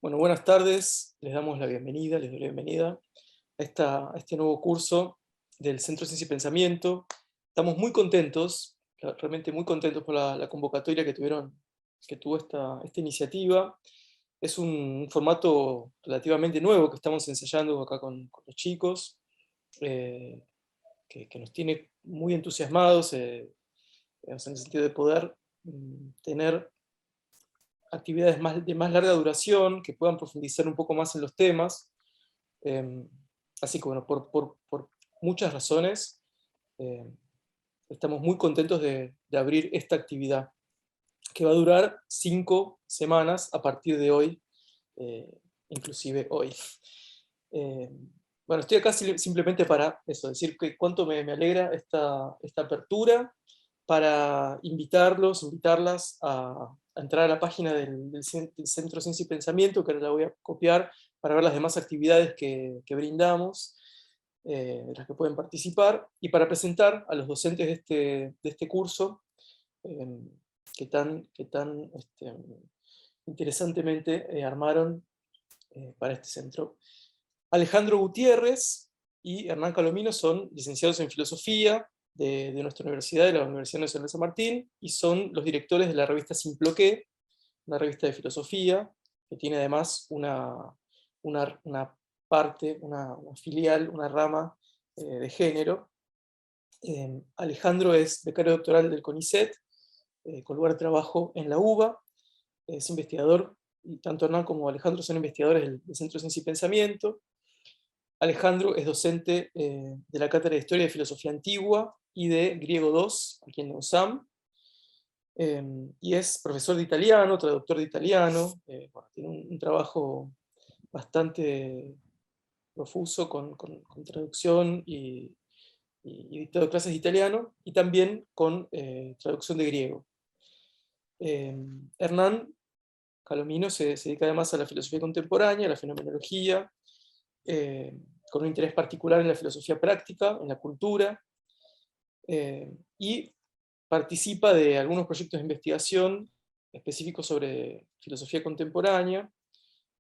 Bueno, buenas tardes, les damos la bienvenida, les doy la bienvenida a este nuevo curso del Centro Ciencia y Pensamiento. Estamos muy contentos, realmente muy contentos por la convocatoria que tuvo esta iniciativa. Es un formato relativamente nuevo que estamos ensayando acá con los chicos, eh, que nos tiene muy entusiasmados, digamos, en el sentido de poder tener actividades de más larga duración, que puedan profundizar un poco más en los temas. Eh, Así que bueno, por muchas razones, eh, estamos muy contentos de abrir esta actividad, que va a durar 5 semanas a partir de hoy, inclusive hoy. Eh, bueno, estoy acá simplemente para eso, decir que cuánto me alegra esta apertura, para invitarlas a entrar a la página del Centro Ciencia y Pensamiento, que ahora la voy a copiar para ver las demás actividades que brindamos, de las que pueden participar, y para presentar a los docentes de este curso, eh, que tan interesantemente armaron para este centro. Alejandro Gutiérrez y Hernán Calomino son licenciados en Filosofía de nuestra universidad, de la Universidad Nacional de San Martín, y son los directores de la revista Simploqué, una revista de filosofía, que tiene además una parte, una filial, una rama de género. Alejandro es becario doctoral del CONICET, con lugar de trabajo en la UBA, es investigador, y tanto Hernán como Alejandro son investigadores del Centro de Ciencia y Pensamiento. Alejandro es docente de la Cátedra de Historia y Filosofía Antigua y de Griego II, aquí en la USAM, y es profesor de italiano, traductor de italiano. Bueno, tiene un trabajo bastante profuso con traducción y dictado de clases de italiano, y también con traducción de griego. Hernán Calomino se dedica además a la filosofía contemporánea, a la fenomenología, eh, con un interés particular en la filosofía práctica, en la cultura, y participa de algunos proyectos de investigación específicos sobre filosofía contemporánea.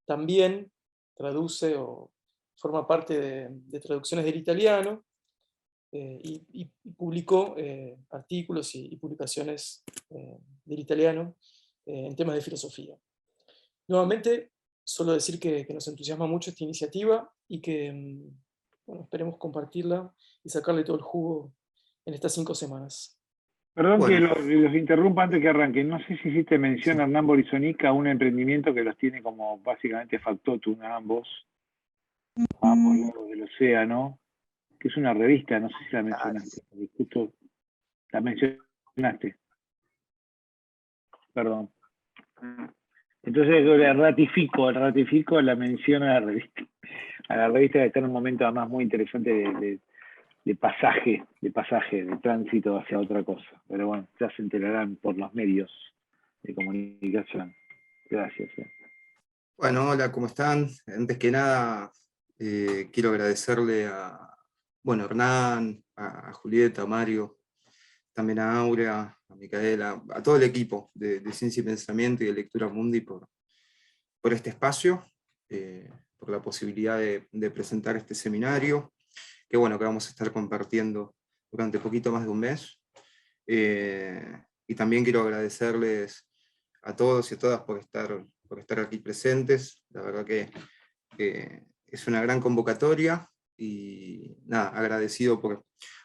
También traduce o forma parte de traducciones del italiano, y publicó artículos y publicaciones del italiano en temas de filosofía. Nuevamente, solo decir que nos entusiasma mucho esta iniciativa y que bueno, esperemos compartirla y sacarle todo el jugo en estas 5 semanas. Perdón que Bueno, los interrumpa antes que arranque. No sé si hiciste mención a sí. Hernán Borisonica, un emprendimiento que los tiene como básicamente factotum a ambos lados del océano, que es una revista, no sé si la Ah, mencionaste, porque justo la mencionaste. Perdón. Entonces yo le ratifico la mención a la revista que está en un momento además muy interesante de pasaje, de tránsito hacia otra cosa. Pero bueno, ya se enterarán por los medios de comunicación. Gracias. Bueno, hola, ¿cómo están? Antes que nada, quiero agradecerle a Hernán, a Julieta, a Mario, también a Aurea, a Micaela, a todo el equipo de Ciencia y Pensamiento y de Lectura Mundi por este espacio, por la posibilidad de presentar este seminario, que bueno, que vamos a estar compartiendo durante poquito más de un mes. Y también quiero agradecerles a todos y a todas por estar aquí presentes. La verdad que es una gran convocatoria y nada, agradecido por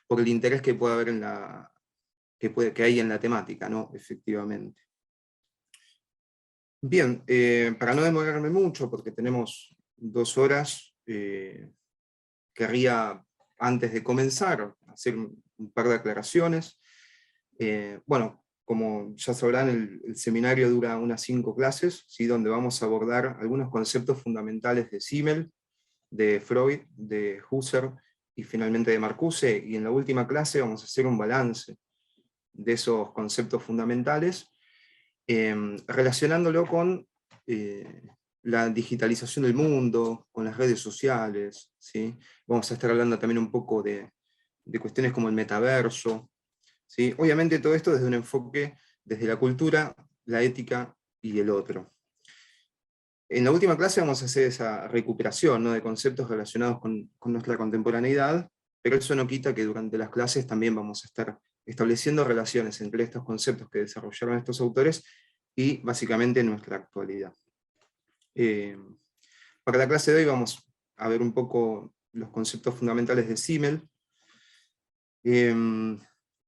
el interés que puede haber que hay en la temática, ¿no? Efectivamente. Bien, para no demorarme mucho, porque tenemos 2 horas, querría, antes de comenzar, hacer un par de aclaraciones. Bueno, como ya sabrán, el seminario dura unas 5 clases, ¿sí? Donde vamos a abordar algunos conceptos fundamentales de Simmel, de Freud, de Husserl y finalmente de Marcuse, y en la última clase vamos a hacer un balance de esos conceptos fundamentales, relacionándolo con la digitalización del mundo, con las redes sociales, ¿sí? Vamos a estar hablando también un poco de cuestiones como el metaverso, ¿sí? Obviamente todo esto desde un enfoque, desde la cultura, la ética y el otro. En la última clase vamos a hacer esa recuperación, ¿no?, de conceptos relacionados con nuestra contemporaneidad, pero eso no quita que durante las clases también vamos a estar estableciendo relaciones entre estos conceptos que desarrollaron estos autores y básicamente nuestra actualidad. Para la clase de hoy vamos a ver un poco los conceptos fundamentales de Simmel.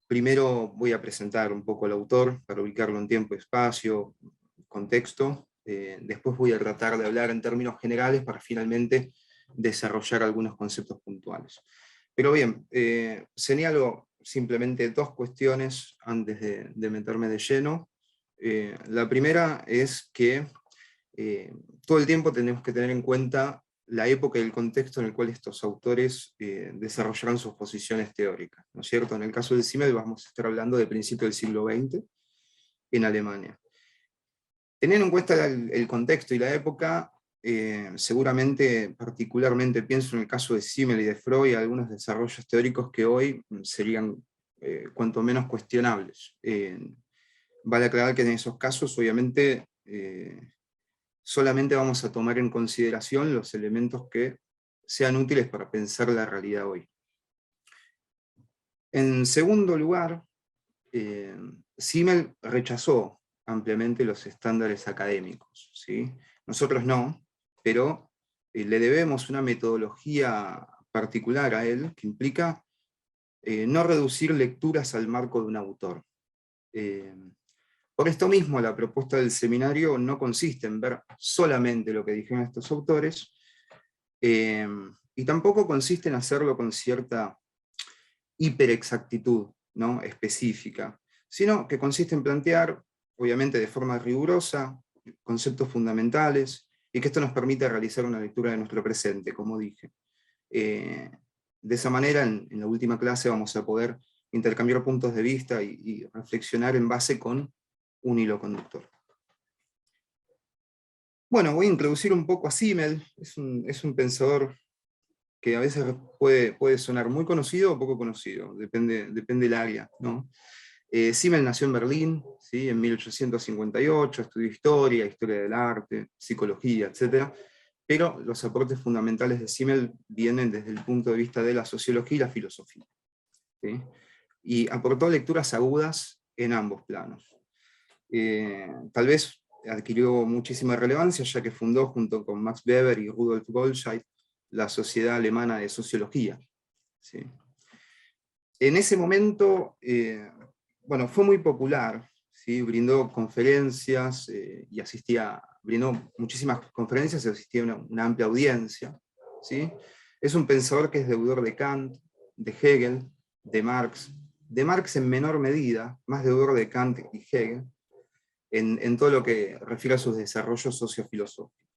Primero voy a presentar un poco al autor, para ubicarlo en tiempo, espacio, contexto. Después voy a tratar de hablar en términos generales para finalmente desarrollar algunos conceptos puntuales. Pero bien, señalo simplemente dos cuestiones antes de meterme de lleno. La primera es que todo el tiempo tenemos que tener en cuenta la época y el contexto en el cual estos autores desarrollaron sus posiciones teóricas, ¿no es cierto? En el caso de Simmel vamos a estar hablando de principios del siglo XX en Alemania. Teniendo en cuenta el contexto y la época, seguramente, particularmente pienso en el caso de Simmel y de Freud, algunos desarrollos teóricos que hoy serían cuanto menos cuestionables. Vale aclarar que en esos casos, obviamente, solamente vamos a tomar en consideración los elementos que sean útiles para pensar la realidad hoy. En segundo lugar, Simmel rechazó ampliamente los estándares académicos, ¿sí? Nosotros no, pero le debemos una metodología particular a él, que implica no reducir lecturas al marco de un autor. Por esto mismo, la propuesta del seminario no consiste en ver solamente lo que dijeron estos autores, y tampoco consiste en hacerlo con cierta hiperexactitud, ¿no?, específica, sino que consiste en plantear, obviamente de forma rigurosa, conceptos fundamentales, y que esto nos permite realizar una lectura de nuestro presente, como dije. De esa manera, en la última clase vamos a poder intercambiar puntos de vista y reflexionar en base con un hilo conductor. Bueno, voy a introducir un poco a Simmel. Es un pensador que a veces puede sonar muy conocido o poco conocido, depende del área, ¿no? Simmel nació en Berlín, ¿sí?, en 1858, estudió historia del arte, psicología, etc. Pero los aportes fundamentales de Simmel vienen desde el punto de vista de la sociología y la filosofía, ¿sí? Y aportó lecturas agudas en ambos planos. Tal vez adquirió muchísima relevancia, ya que fundó, junto con Max Weber y Rudolf Goldscheidt, la Sociedad Alemana de Sociología, ¿sí? En ese momento, bueno, fue muy popular, ¿sí? Brindó conferencias y brindó muchísimas conferencias y asistía a una amplia audiencia, ¿sí? Es un pensador que es deudor de Kant, de Hegel, de Marx en menor medida, más deudor de Kant y Hegel, en todo lo que refiere a sus desarrollos sociofilosóficos.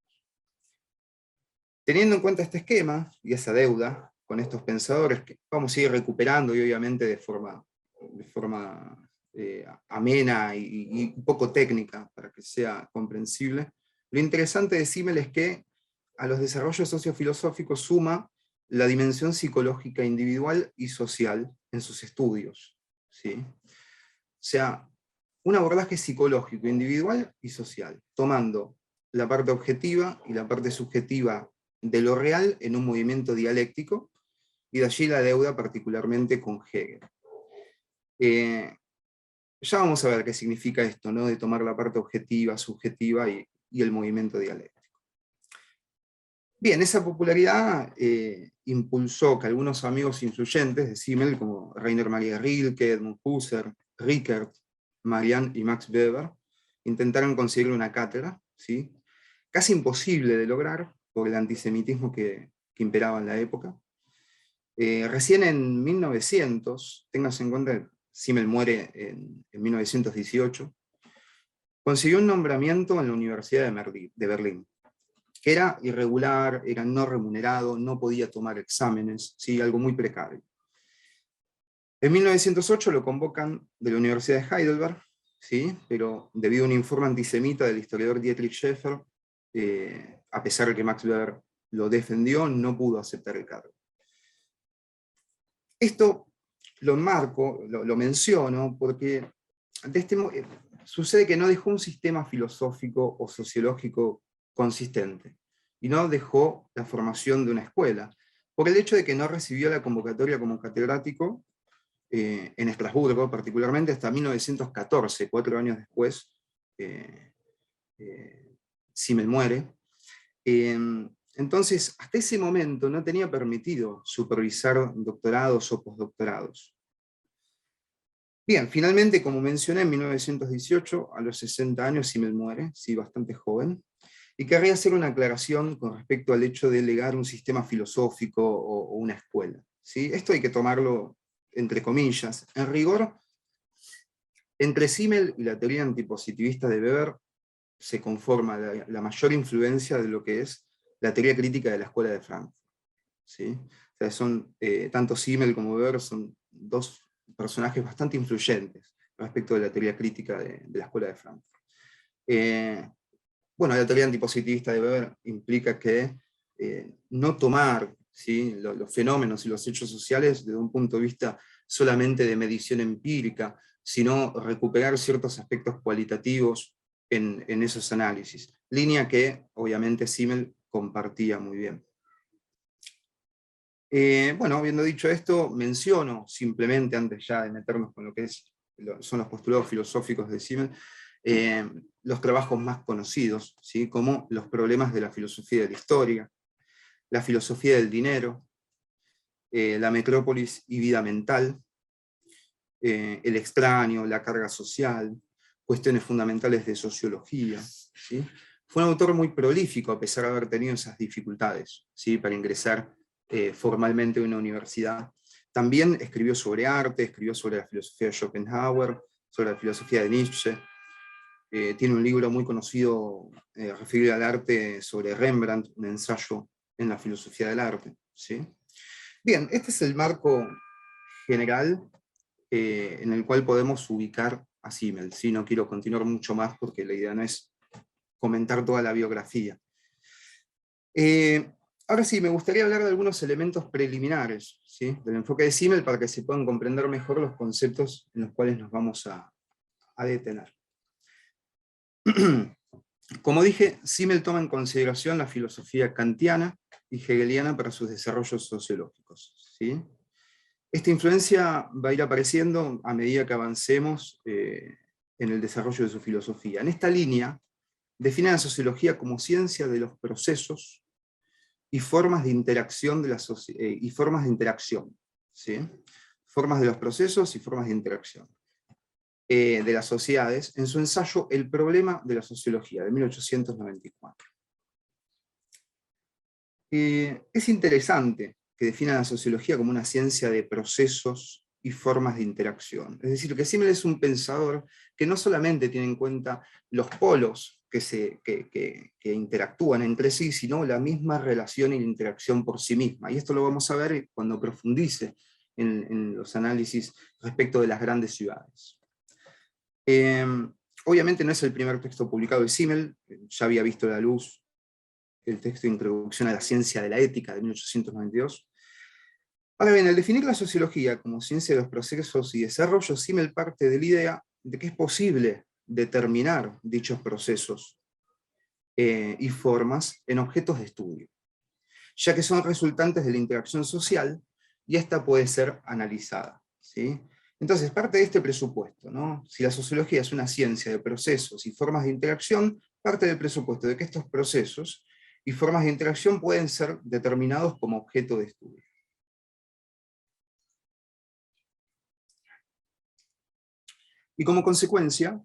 Teniendo en cuenta este esquema y esa deuda con estos pensadores, que vamos a ir recuperando, y obviamente de forma amena y un poco técnica, para que sea comprensible, lo interesante de Simmel es que a los desarrollos sociofilosóficos suma la dimensión psicológica individual y social en sus estudios, ¿sí? O sea, un abordaje psicológico, individual y social, tomando la parte objetiva y la parte subjetiva de lo real en un movimiento dialéctico, y de allí la deuda particularmente con Hegel. Ya vamos a ver qué significa esto, ¿no?, de tomar la parte objetiva, subjetiva y el movimiento dialéctico. Bien, esa popularidad impulsó que algunos amigos influyentes de Simmel, como Rainer Maria Rilke, Edmund Husserl, Rickert, Marianne y Max Weber, intentaron conseguir una cátedra, ¿sí?, casi imposible de lograr por el antisemitismo que imperaba en la época. Recién en 1900, ténganse en cuenta, Simmel muere en 1918, consiguió un nombramiento en la Universidad de Berlín, que era irregular, era no remunerado, no podía tomar exámenes, ¿sí?, algo muy precario. En 1908 lo convocan de la Universidad de Heidelberg, ¿sí?, pero debido a un informe antisemita del historiador Dietrich Schäfer, a pesar de que Max Weber lo defendió, no pudo aceptar el cargo. Esto lo enmarco, lo menciono, porque sucede que no dejó un sistema filosófico o sociológico consistente, y no dejó la formación de una escuela, por el hecho de que no recibió la convocatoria como catedrático en Estrasburgo, particularmente hasta 1914, 4 años después, Simmel muere. Entonces, hasta ese momento no tenía permitido supervisar doctorados o postdoctorados. Bien, finalmente, como mencioné, en 1918, a los 60 años, Simmel muere, sí, bastante joven, y querría hacer una aclaración con respecto al hecho de legar un sistema filosófico o una escuela, ¿sí? Esto hay que tomarlo entre comillas. En rigor, entre Simmel y la teoría antipositivista de Weber se conforma la mayor influencia de lo que es la teoría crítica de la Escuela de Frankfurt, ¿sí? O sea, tanto Simmel como Weber son dos personajes bastante influyentes respecto de la teoría crítica de la Escuela de Frankfurt. Bueno, la teoría antipositivista de Weber implica que no tomar, ¿sí?, los fenómenos y los hechos sociales desde un punto de vista solamente de medición empírica, sino recuperar ciertos aspectos cualitativos en esos análisis, línea que obviamente Simmel compartía muy bien. Bueno, habiendo dicho esto, menciono simplemente, antes ya de meternos con lo que son los postulados filosóficos de Simmel, los trabajos más conocidos, ¿sí?, como los problemas de la filosofía de la historia, la filosofía del dinero, la metrópolis y vida mental, el extraño, la carga social, cuestiones fundamentales de sociología, ¿sí? Fue un autor muy prolífico a pesar de haber tenido esas dificultades, ¿sí?, para ingresar formalmente a una universidad. También escribió sobre arte, escribió sobre la filosofía de Schopenhauer, sobre la filosofía de Nietzsche. Tiene un libro muy conocido referido al arte sobre Rembrandt, un ensayo en la filosofía del arte, ¿sí? Bien, este es el marco general en el cual podemos ubicar a Simmel, ¿sí? No quiero continuar mucho más porque la idea no es comentar toda la biografía. Ahora sí, me gustaría hablar de algunos elementos preliminares, ¿sí?, del enfoque de Simmel para que se puedan comprender mejor los conceptos en los cuales nos vamos a detener. Como dije, Simmel toma en consideración la filosofía kantiana y hegeliana para sus desarrollos sociológicos, ¿sí? Esta influencia va a ir apareciendo a medida que avancemos en el desarrollo de su filosofía. En esta línea, define la sociología como ciencia de los procesos y formas de interacción de ¿sí? Formas de los procesos y formas de interacción de las sociedades, en su ensayo El problema de la sociología, de 1894. Es interesante que defina la sociología como una ciencia de procesos y formas de interacción. Es decir, que Simmel es un pensador que no solamente tiene en cuenta los polos que interactúan entre sí, sino la misma relación y la interacción por sí misma. Y esto lo vamos a ver cuando profundice en los análisis respecto de las grandes ciudades. Obviamente no es el primer texto publicado de Simmel, ya había visto la luz el texto de Introducción a la Ciencia de la Ética de 1892. Ahora bien, al definir la sociología como ciencia de los procesos y desarrollo, Simmel parte de la idea de que es posible determinar dichos procesos y formas en objetos de estudio, ya que son resultantes de la interacción social y esta puede ser analizada, ¿sí? Entonces, parte de este presupuesto, ¿no? Si la sociología es una ciencia de procesos y formas de interacción, parte del presupuesto de que estos procesos y formas de interacción pueden ser determinados como objeto de estudio. Y como consecuencia,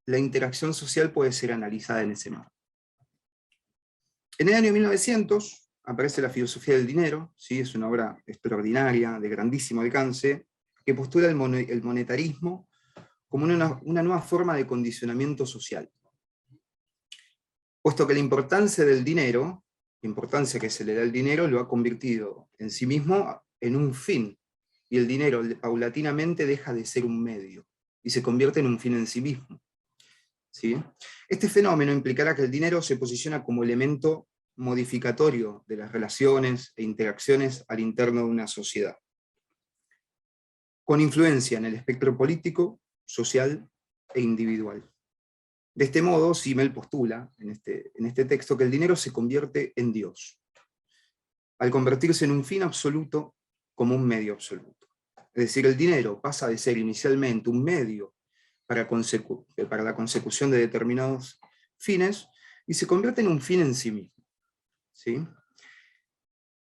la interacción social puede ser analizada en ese marco. En el año 1900 aparece La filosofía del dinero, ¿sí? Es una obra extraordinaria, de grandísimo alcance, que postula el monetarismo como una nueva forma de condicionamiento social. Puesto que la importancia del dinero, la importancia que se le da al dinero, lo ha convertido en sí mismo en un fin, y el dinero paulatinamente deja de ser un medio, y se convierte en un fin en sí mismo, ¿sí? Este fenómeno implicará que el dinero se posiciona como elemento modificatorio de las relaciones e interacciones al interno de una sociedad, con influencia en el espectro político, social e individual. De este modo, Simmel postula en este texto que el dinero se convierte en Dios, al convertirse en un fin absoluto como un medio absoluto. Es decir, el dinero pasa de ser inicialmente un medio para la consecución de determinados fines y se convierte en un fin en sí mismo. ¿Sí?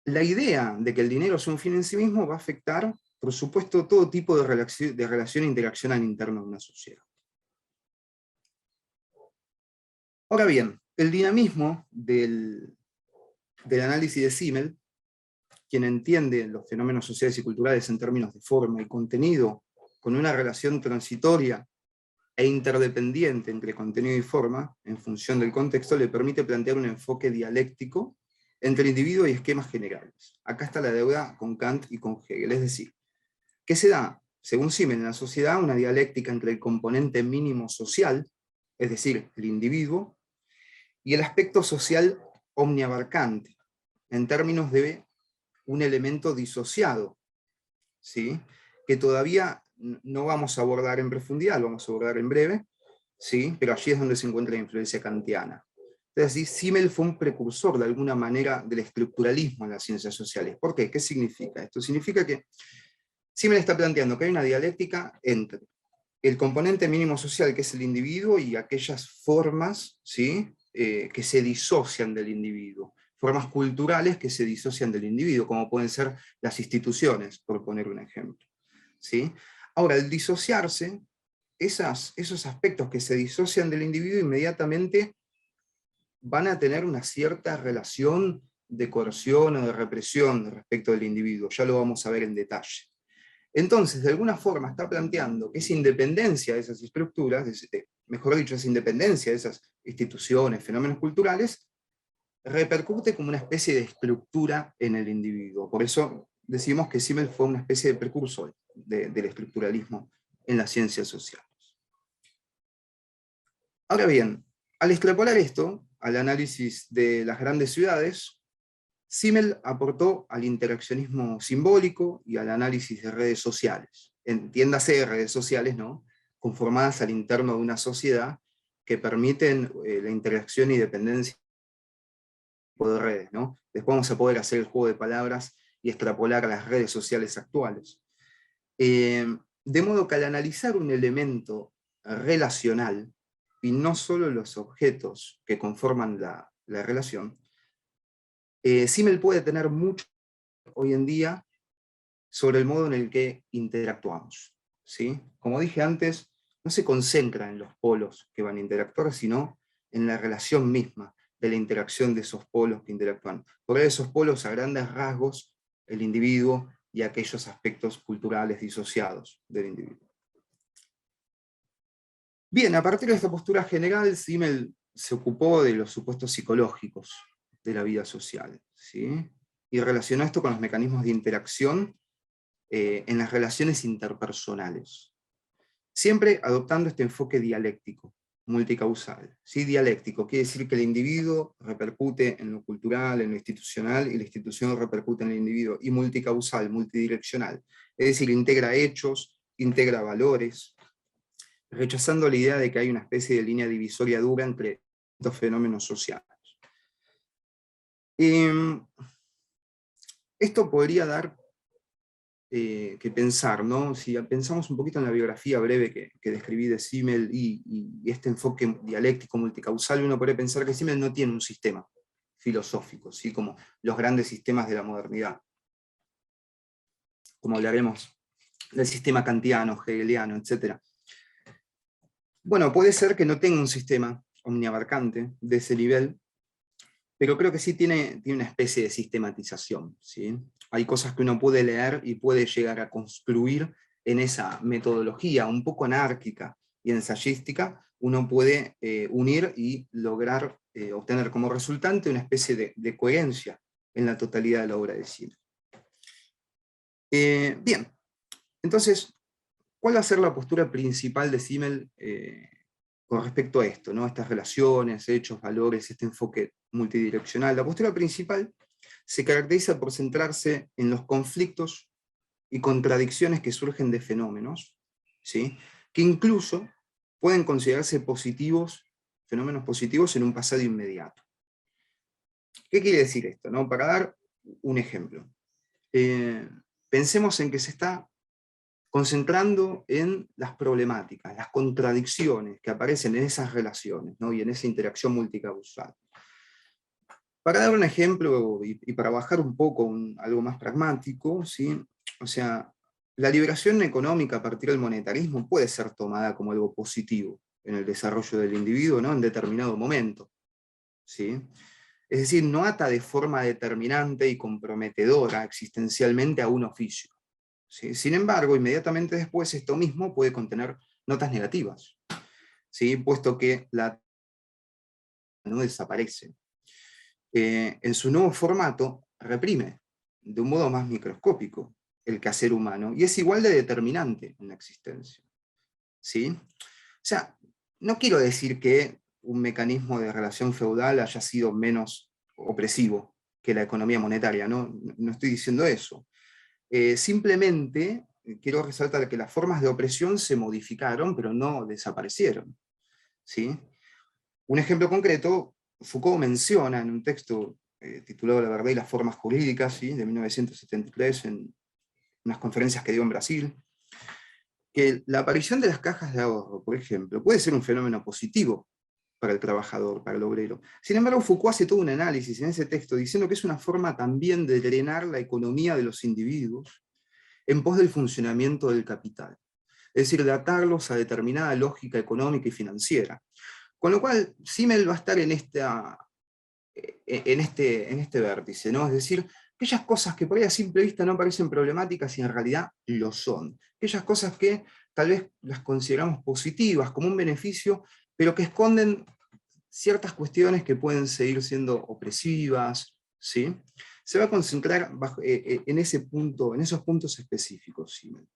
La idea de que el dinero es un fin en sí mismo va a afectar, por supuesto, todo tipo de relación e interacción al interno de una sociedad. Ahora bien, el dinamismo del análisis de Simmel, quien entiende los fenómenos sociales y culturales en términos de forma y contenido, con una relación transitoria e interdependiente entre contenido y forma, en función del contexto, le permite plantear un enfoque dialéctico entre individuo y esquemas generales. Acá está la deuda con Kant y con Hegel, es decir, que se da, según Simmel, en la sociedad una dialéctica entre el componente mínimo social, es decir, el individuo, y el aspecto social omniabarcante, en términos de un elemento disociado, ¿sí? Que todavía no vamos a abordar en profundidad, lo vamos a abordar en breve, ¿sí? Pero allí es donde se encuentra la influencia kantiana. Entonces, Simmel fue un precursor de alguna manera del estructuralismo en las ciencias sociales. ¿Por qué? ¿Qué significa? Esto significa que Simmel está planteando que hay una dialéctica entre el componente mínimo social, que es el individuo, y aquellas formas, ¿sí? Que se disocian del individuo, formas culturales que se disocian del individuo, como pueden ser las instituciones, por poner un ejemplo. ¿Sí? Ahora, al disociarse, esos aspectos que se disocian del individuo inmediatamente van a tener una cierta relación de coerción o de represión respecto del individuo, ya lo vamos a ver en detalle. Entonces, de alguna forma está planteando que esa independencia de esas estructuras, mejor dicho, esa independencia de esas instituciones, fenómenos culturales, repercute como una especie de estructura en el individuo. Por eso decimos que Simmel fue una especie de precursor del estructuralismo en las ciencias sociales. Ahora bien, al extrapolar esto al análisis de las grandes ciudades, Simmel aportó al interaccionismo simbólico y al análisis de redes sociales. Entiéndase redes sociales, ¿no? Conformadas al interno de una sociedad que permiten la interacción y dependencia de redes, ¿no? Después vamos a poder hacer el juego de palabras y extrapolar a las redes sociales actuales. De modo que al analizar un elemento relacional, y no solo los objetos que conforman la relación, Simmel puede tener mucho hoy en día sobre el modo en el que interactuamos. ¿Sí? Como dije antes, no se concentra en los polos que van a interactuar, sino en la relación misma de la interacción de esos polos que interactúan. Por esos polos, a grandes rasgos, el individuo y aquellos aspectos culturales disociados del individuo. Bien, a partir de esta postura general, Simmel se ocupó de los supuestos psicológicos de la vida social, ¿sí? Y relacionó esto con los mecanismos de interacción en las relaciones interpersonales, siempre adoptando este enfoque dialéctico, multicausal. ¿Sí? Dialéctico quiere decir que el individuo repercute en lo cultural, en lo institucional, y la institución repercute en el individuo, y multicausal, multidireccional, es decir, integra hechos, integra valores, rechazando la idea de que hay una especie de línea divisoria dura entre estos fenómenos sociales. Esto podría dar que pensar, ¿no? Si pensamos un poquito en la biografía breve que describí de Simmel y este enfoque dialéctico multicausal, uno podría pensar que Simmel no tiene un sistema filosófico, ¿sí? Como los grandes sistemas de la modernidad. Como hablaremos del sistema kantiano, hegeliano, etc. Bueno, puede ser que no tenga un sistema omniabarcante de ese nivel, pero creo que sí tiene una especie de sistematización, ¿sí? Hay cosas que uno puede leer y puede llegar a construir en esa metodología un poco anárquica y ensayística, uno puede unir y lograr obtener como resultante una especie de coherencia en la totalidad de la obra de Simmel. Bien, entonces, ¿cuál va a ser la postura principal de Simmel con respecto a esto, ¿no? Estas relaciones, hechos, valores, este enfoque multidireccional? La postura principal se caracteriza por centrarse en los conflictos y contradicciones que surgen de fenómenos, ¿sí? Que incluso pueden considerarse positivos fenómenos positivos en un pasado inmediato. ¿Qué quiere decir esto, no? Para dar un ejemplo. Pensemos en que se está concentrando en las problemáticas, las contradicciones que aparecen en esas relaciones, ¿no? Y en esa interacción multicausal. Para dar un ejemplo y para bajar un poco algo más pragmático, ¿sí? O sea, la liberación económica a partir del monetarismo puede ser tomada como algo positivo en el desarrollo del individuo, ¿no? En determinado momento, ¿sí? Es decir, no ata de forma determinante y comprometedora existencialmente a un oficio, ¿sí? Sin embargo, inmediatamente después esto mismo puede contener notas negativas, ¿sí? Puesto que la no desaparece. En su nuevo formato reprime, de un modo más microscópico, el quehacer humano, y es igual de determinante en la existencia, ¿sí? O sea, no quiero decir que un mecanismo de relación feudal haya sido menos opresivo que la economía monetaria, no estoy diciendo eso. Simplemente quiero resaltar que las formas de opresión se modificaron, pero no desaparecieron, ¿sí? Un ejemplo concreto, Foucault menciona en un texto titulado La verdad y las formas jurídicas, ¿sí? De 1973, en unas conferencias que dio en Brasil, que la aparición de las cajas de ahorro, por ejemplo, puede ser un fenómeno positivo para el trabajador, para el obrero. Sin embargo, Foucault hace todo un análisis en ese texto diciendo que es una forma también de drenar la economía de los individuos en pos del funcionamiento del capital. Es decir, de atarlos a determinada lógica económica y financiera. Con lo cual, Simmel va a estar en este vértice, ¿no? Es decir, aquellas cosas que por ahí a simple vista no parecen problemáticas y en realidad lo son. Aquellas cosas que tal vez las consideramos positivas, como un beneficio, pero que esconden ciertas cuestiones que pueden seguir siendo opresivas, ¿sí? Se va a concentrar en esos puntos específicos, Simmel.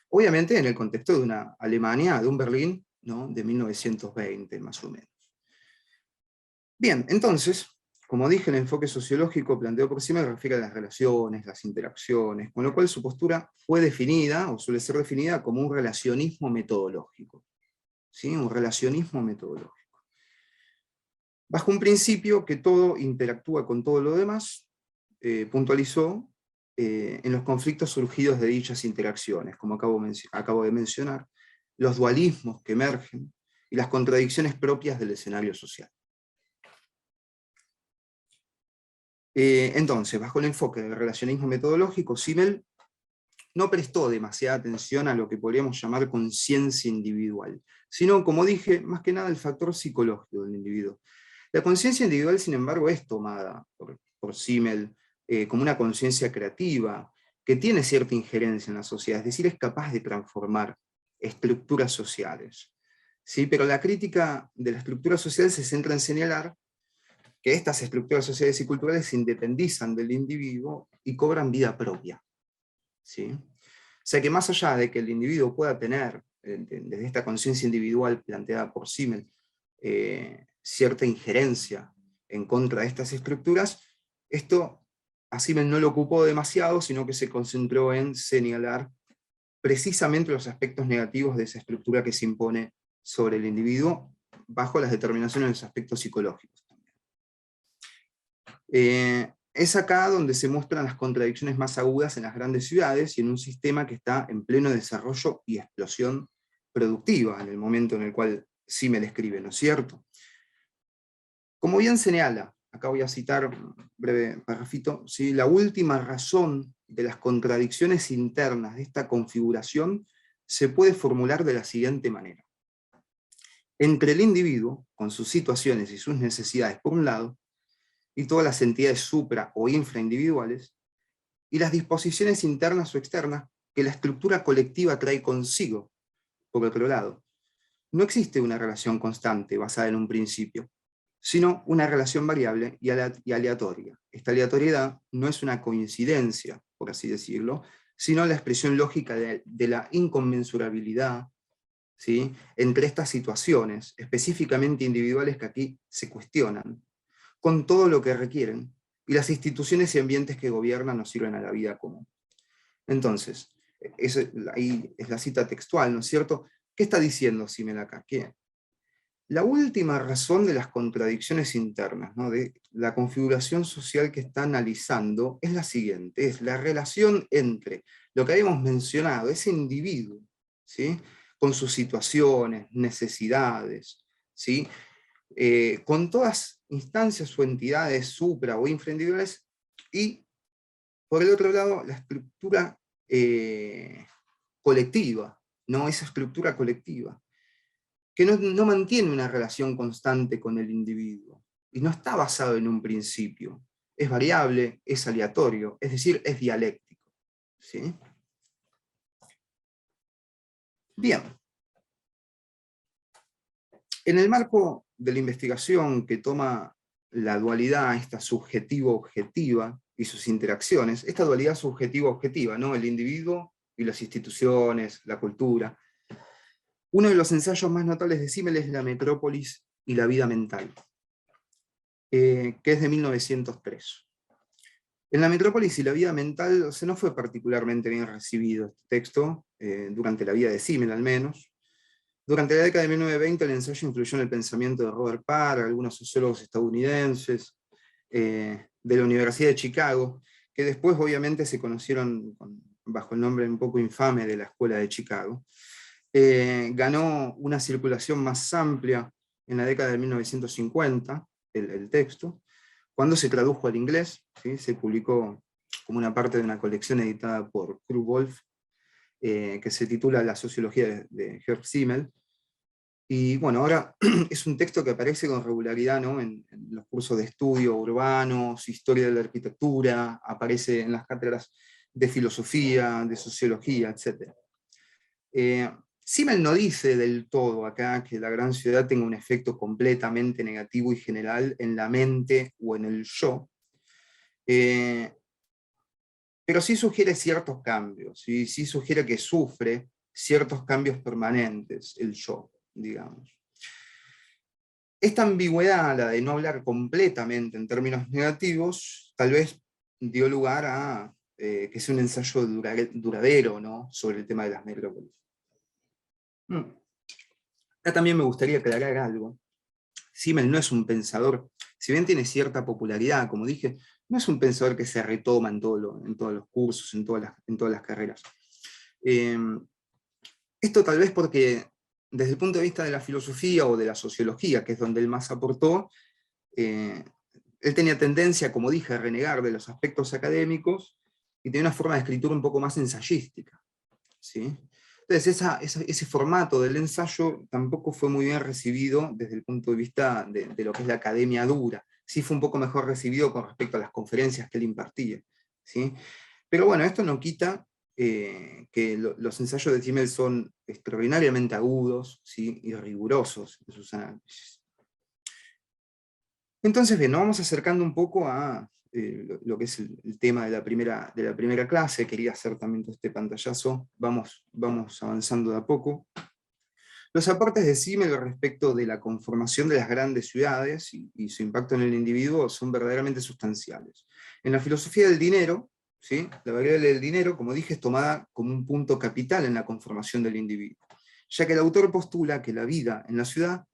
Obviamente en el contexto de una Alemania, de un Berlín, ¿no? De 1920, más o menos. Bien, entonces, como dije, el enfoque sociológico planteado por Simmel refiere a las relaciones, las interacciones, con lo cual su postura fue definida, o suele ser definida, como un relacionismo metodológico. ¿Sí? Un relacionismo metodológico. Bajo un principio que todo interactúa con todo lo demás, puntualizó en los conflictos surgidos de dichas interacciones, como acabo de mencionar, los dualismos que emergen y las contradicciones propias del escenario social. Entonces, bajo el enfoque del relacionismo metodológico, Simmel no prestó demasiada atención a lo que podríamos llamar conciencia individual, sino, como dije, más que nada el factor psicológico del individuo. La conciencia individual, sin embargo, es tomada por Simmel como una conciencia creativa, que tiene cierta injerencia en la sociedad, es decir, es capaz de transformar estructuras sociales. ¿Sí? Pero la crítica de la estructura social se centra en señalar que estas estructuras sociales y culturales se independizan del individuo y cobran vida propia, ¿sí? O sea que más allá de que el individuo pueda tener, desde esta conciencia individual planteada por Simmel, cierta injerencia en contra de estas estructuras, esto a Simmel no lo ocupó demasiado, sino que se concentró en señalar precisamente los aspectos negativos de esa estructura que se impone sobre el individuo bajo las determinaciones de los aspectos psicológicos. Es acá donde se muestran las contradicciones más agudas en las grandes ciudades y en un sistema que está en pleno desarrollo y explosión productiva en el momento en el cual Simmel escribe, ¿no es cierto? Como bien señala, acá voy a citar un breve parrafito, ¿sí? La última razón de las contradicciones internas de esta configuración se puede formular de la siguiente manera. Entre el individuo, con sus situaciones y sus necesidades por un lado, y todas las entidades supra o infraindividuales, y las disposiciones internas o externas que la estructura colectiva trae consigo, por otro lado. No existe una relación constante basada en un principio, sino una relación variable y aleatoria. Esta aleatoriedad no es una coincidencia, por así decirlo, sino la expresión lógica de la inconmensurabilidad, ¿sí? Entre estas situaciones, específicamente individuales que aquí se cuestionan, con todo lo que requieren, y las instituciones y ambientes que gobiernan nos sirven a la vida común. Entonces, ahí es la cita textual, ¿no es cierto? ¿Qué está diciendo Simmel acá? Que La última razón de las contradicciones internas, ¿no?, de la configuración social que está analizando, es la siguiente, es la relación entre lo que habíamos mencionado, ese individuo, ¿sí?, con sus situaciones, necesidades, ¿sí?, con todas instancias o entidades supra o infraindividuales, y por el otro lado, la estructura colectiva, ¿no?, esa estructura colectiva, que no mantiene una relación constante con el individuo, y no está basado en un principio, es variable, es aleatorio, es decir, es dialéctico, ¿sí? Bien. En el marco de la investigación que toma la dualidad, esta subjetivo-objetiva, y sus interacciones, esta dualidad subjetivo-objetiva, ¿no?, el individuo y las instituciones, la cultura. Uno de los ensayos más notables de Simmel es La Metrópolis y la vida mental, que es de 1903. En La Metrópolis y la vida mental, o sea, no fue particularmente bien recibido este texto, durante la vida de Simmel al menos. Durante la década de 1920 el ensayo influyó en el pensamiento de Robert Parr, algunos sociólogos estadounidenses, de la Universidad de Chicago, que después obviamente se conocieron bajo el nombre un poco infame de la Escuela de Chicago. Ganó una circulación más amplia en la década de 1950, el texto, cuando se tradujo al inglés, ¿sí?, se publicó como una parte de una colección editada por Krupp Wolf, que se titula La sociología de Herb Simmel. Y bueno, ahora es un texto que aparece con regularidad, ¿no?, en los cursos de estudio urbanos, historia de la arquitectura, aparece en las cátedras de filosofía, de sociología, etc. Simmel no dice del todo acá que la gran ciudad tenga un efecto completamente negativo y general en la mente o en el yo, pero sí sugiere ciertos cambios, sí sugiere que sufre ciertos cambios permanentes el yo, digamos. Esta ambigüedad, la de no hablar completamente en términos negativos, tal vez dio lugar a que sea un ensayo duradero, ¿no?, sobre el tema de las metrópolis. Acá también me gustaría aclarar algo. Simmel no es un pensador, si bien tiene cierta popularidad, como dije, no es un pensador que se retoma en todos los cursos, en todas las carreras. Esto tal vez porque, desde el punto de vista de la filosofía o de la sociología, que es donde él más aportó, él tenía tendencia, como dije, a renegar de los aspectos académicos, y tenía una forma de escritura un poco más ensayística, ¿sí? Entonces ese formato del ensayo tampoco fue muy bien recibido desde el punto de vista de lo que es la academia dura. Sí fue un poco mejor recibido con respecto a las conferencias que él impartía, ¿sí? Pero bueno, esto no quita que los ensayos de Simmel son extraordinariamente agudos, ¿sí?, y rigurosos en sus análisis. Entonces, bien, nos vamos acercando un poco a lo que es el tema de la primera clase. Quería hacer también todo este pantallazo, vamos avanzando de a poco. Los aportes de Simmel respecto de la conformación de las grandes ciudades y su impacto en el individuo son verdaderamente sustanciales. En la filosofía del dinero, ¿sí?, la variable del dinero, como dije, es tomada como un punto capital en la conformación del individuo, ya que el autor postula que la vida en la ciudad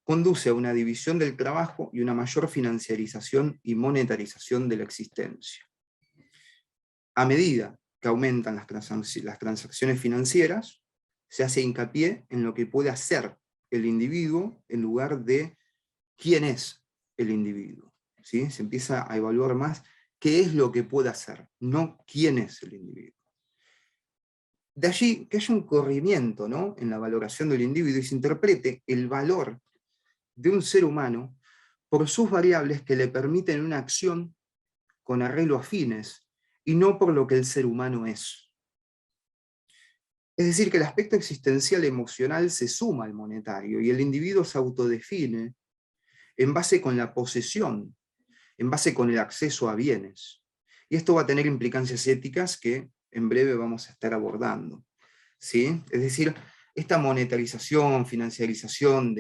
conduce a una división del trabajo y una mayor financiarización y monetarización de la existencia. A medida que aumentan las transacciones financieras, se hace hincapié en lo que puede hacer el individuo en lugar de quién es el individuo, ¿sí? Se empieza a evaluar más qué es lo que puede hacer, no quién es el individuo. De allí que haya un corrimiento, ¿no?, en la valoración del individuo y se interprete el valor de un ser humano por sus variables que le permiten una acción con arreglo a fines, y no por lo que el ser humano es. Es decir, que el aspecto existencial emocional se suma al monetario, y el individuo se autodefine en base con la posesión, en base con el acceso a bienes. Y esto va a tener implicancias éticas que en breve vamos a estar abordando, ¿sí? Es decir, esta monetarización, financiarización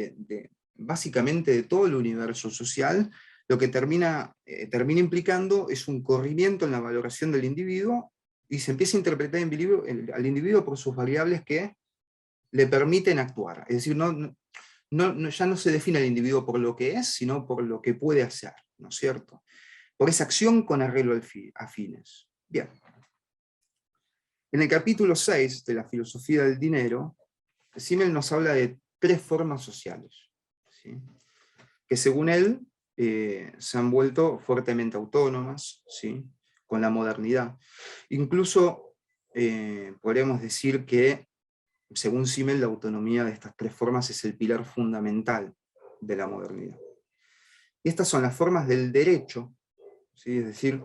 básicamente de todo el universo social, lo que termina implicando es un corrimiento en la valoración del individuo, y se empieza a interpretar al individuo por sus variables que le permiten actuar. Es decir, no ya no se define al individuo por lo que es, sino por lo que puede hacer, ¿no es cierto? Por esa acción con arreglo a fines. Bien. En el capítulo 6 de la filosofía del dinero, Simmel nos habla de 3 formas sociales, ¿sí? Que según él se han vuelto fuertemente autónomas, ¿sí? Con la modernidad. Incluso podríamos decir que, según Simmel, la autonomía de estas 3 formas es el pilar fundamental de la modernidad. Y estas son las formas del derecho, ¿sí? Es decir,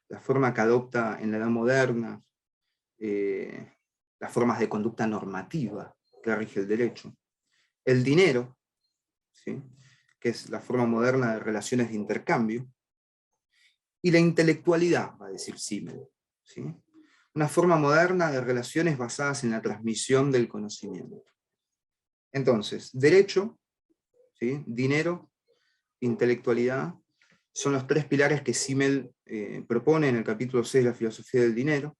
la forma que adopta en la edad moderna, las formas de conducta normativa que rige el derecho, el dinero, ¿sí? Que es la forma moderna de relaciones de intercambio, y la intelectualidad, va a decir Simmel, ¿sí? Una forma moderna de relaciones basadas en la transmisión del conocimiento. Entonces, derecho, ¿sí? Dinero, intelectualidad, son los 3 pilares que Simmel propone en el capítulo 6 de la filosofía del dinero,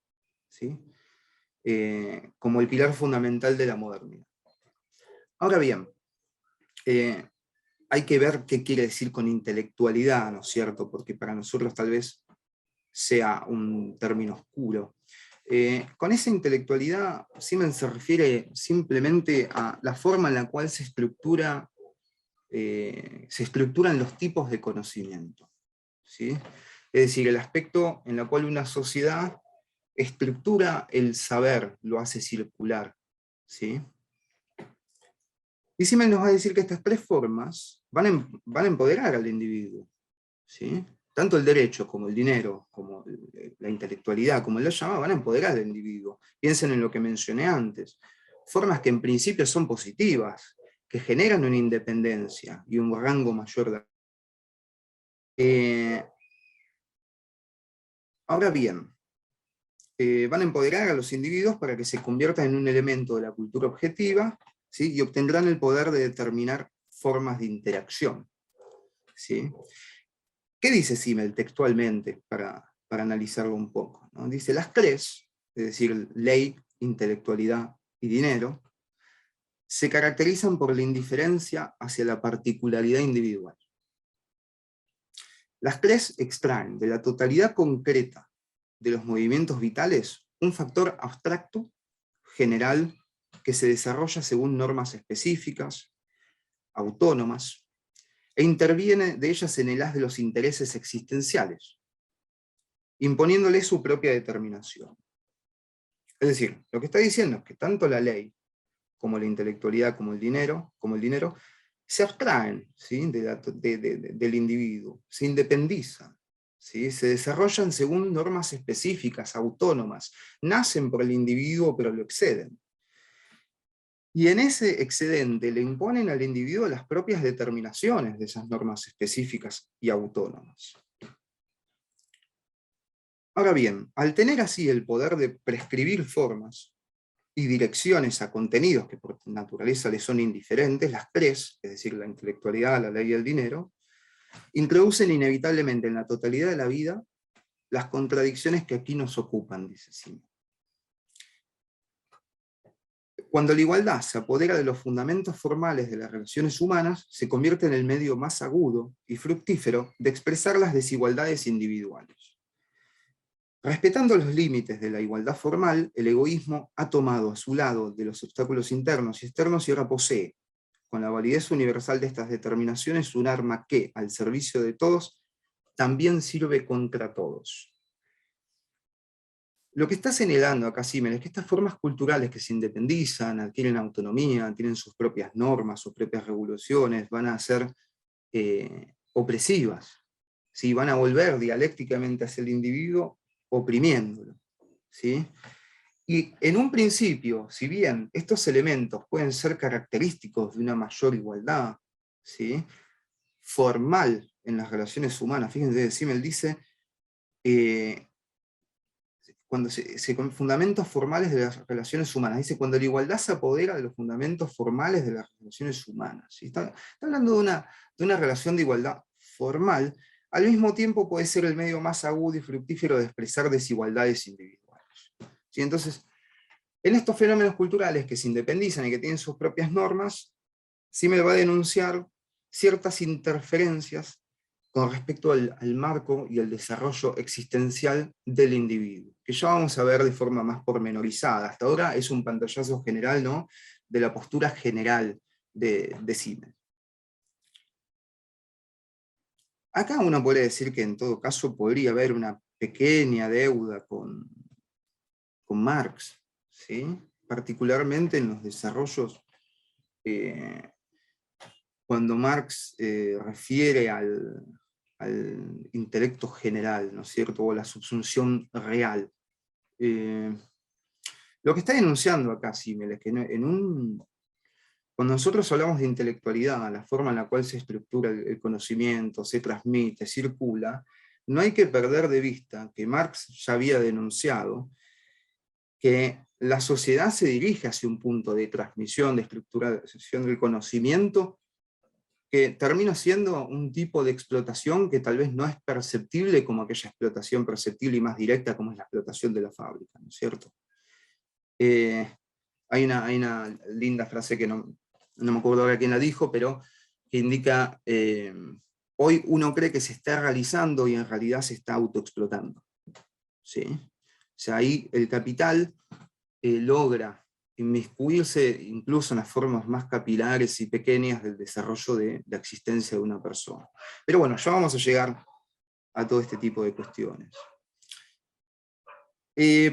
¿sí? Como el pilar fundamental de la modernidad. Ahora bien, hay que ver qué quiere decir con intelectualidad, ¿no es cierto? Porque para nosotros tal vez sea un término oscuro. Con esa intelectualidad, Simmel se refiere simplemente a la forma en la cual se estructuran los tipos de conocimiento, ¿sí? Es decir, el aspecto en el cual una sociedad estructura el saber, lo hace circular, ¿sí? Y Simmel nos va a decir que estas 3 formas van a empoderar al individuo, ¿sí? Tanto el derecho como el dinero, como la intelectualidad, como él lo llama, van a empoderar al individuo. Piensen en lo que mencioné antes. Formas que en principio son positivas, que generan una independencia y un rango mayor de... ahora bien, van a empoderar a los individuos para que se conviertan en un elemento de la cultura objetiva, ¿sí? Y obtendrán el poder de determinar formas de interacción, ¿sí? ¿Qué dice Simmel textualmente para analizarlo un poco, ¿no? Dice, las 3, es decir, ley, intelectualidad y dinero, se caracterizan por la indiferencia hacia la particularidad individual. Las 3 extraen de la totalidad concreta de los movimientos vitales un factor abstracto, general, que se desarrolla según normas específicas, autónomas, e interviene de ellas en el haz de los intereses existenciales, imponiéndole su propia determinación. Es decir, lo que está diciendo es que tanto la ley, como la intelectualidad, como el dinero se abstraen, ¿sí? Del individuo, se independizan, ¿sí? Se desarrollan según normas específicas, autónomas, nacen por el individuo pero lo exceden. Y en ese excedente le imponen al individuo las propias determinaciones de esas normas específicas y autónomas. Ahora bien, al tener así el poder de prescribir formas y direcciones a contenidos que por naturaleza les son indiferentes, las 3, es decir, la intelectualidad, la ley y el dinero, introducen inevitablemente en la totalidad de la vida las contradicciones que aquí nos ocupan, dice Simmel. Cuando la igualdad se apodera de los fundamentos formales de las relaciones humanas, se convierte en el medio más agudo y fructífero de expresar las desigualdades individuales. Respetando los límites de la igualdad formal, el egoísmo ha tomado a su lado de los obstáculos internos y externos y ahora posee, con la validez universal de estas determinaciones, un arma que, al servicio de todos, también sirve contra todos. Lo que está señalando acá Simmel es que estas formas culturales que se independizan, adquieren autonomía, tienen sus propias normas, sus propias regulaciones, van a ser opresivas, ¿sí? Van a volver dialécticamente hacia el individuo, oprimiéndolo, ¿sí? Y en un principio, si bien estos elementos pueden ser característicos de una mayor igualdad, ¿sí? Formal en las relaciones humanas, fíjense, Simmel dice, con fundamentos formales de las relaciones humanas, dice, cuando la igualdad se apodera de los fundamentos formales de las relaciones humanas, ¿sí? Está hablando de una relación de igualdad formal, al mismo tiempo puede ser el medio más agudo y fructífero de expresar desigualdades individuales, ¿sí? Entonces, en estos fenómenos culturales que se independizan y que tienen sus propias normas, Simmel va a denunciar ciertas interferencias con respecto al marco y al desarrollo existencial del individuo, que ya vamos a ver de forma más pormenorizada. Hasta ahora es un pantallazo general, ¿no?, de la postura general de Simmel. Acá uno puede decir que en todo caso podría haber una pequeña deuda con Marx, ¿sí? Particularmente en los desarrollos, cuando Marx refiere al intelecto general, ¿no es cierto?, o la subsunción real. Lo que está denunciando acá Simmel es que cuando nosotros hablamos de intelectualidad, la forma en la cual se estructura el conocimiento, se transmite, circula, no hay que perder de vista que Marx ya había denunciado que la sociedad se dirige hacia un punto de transmisión, de estructuración del conocimiento, que termina siendo un tipo de explotación que tal vez no es perceptible como aquella explotación perceptible y más directa como es la explotación de la fábrica, ¿no es cierto? Hay una linda frase que no me acuerdo ahora quién la dijo, pero que indica, hoy uno cree que se está realizando y en realidad se está autoexplotando, ¿sí? O sea, ahí el capital logra inmiscuirse incluso en las formas más capilares y pequeñas del desarrollo de la existencia de una persona. Pero bueno, ya vamos a llegar a todo este tipo de cuestiones.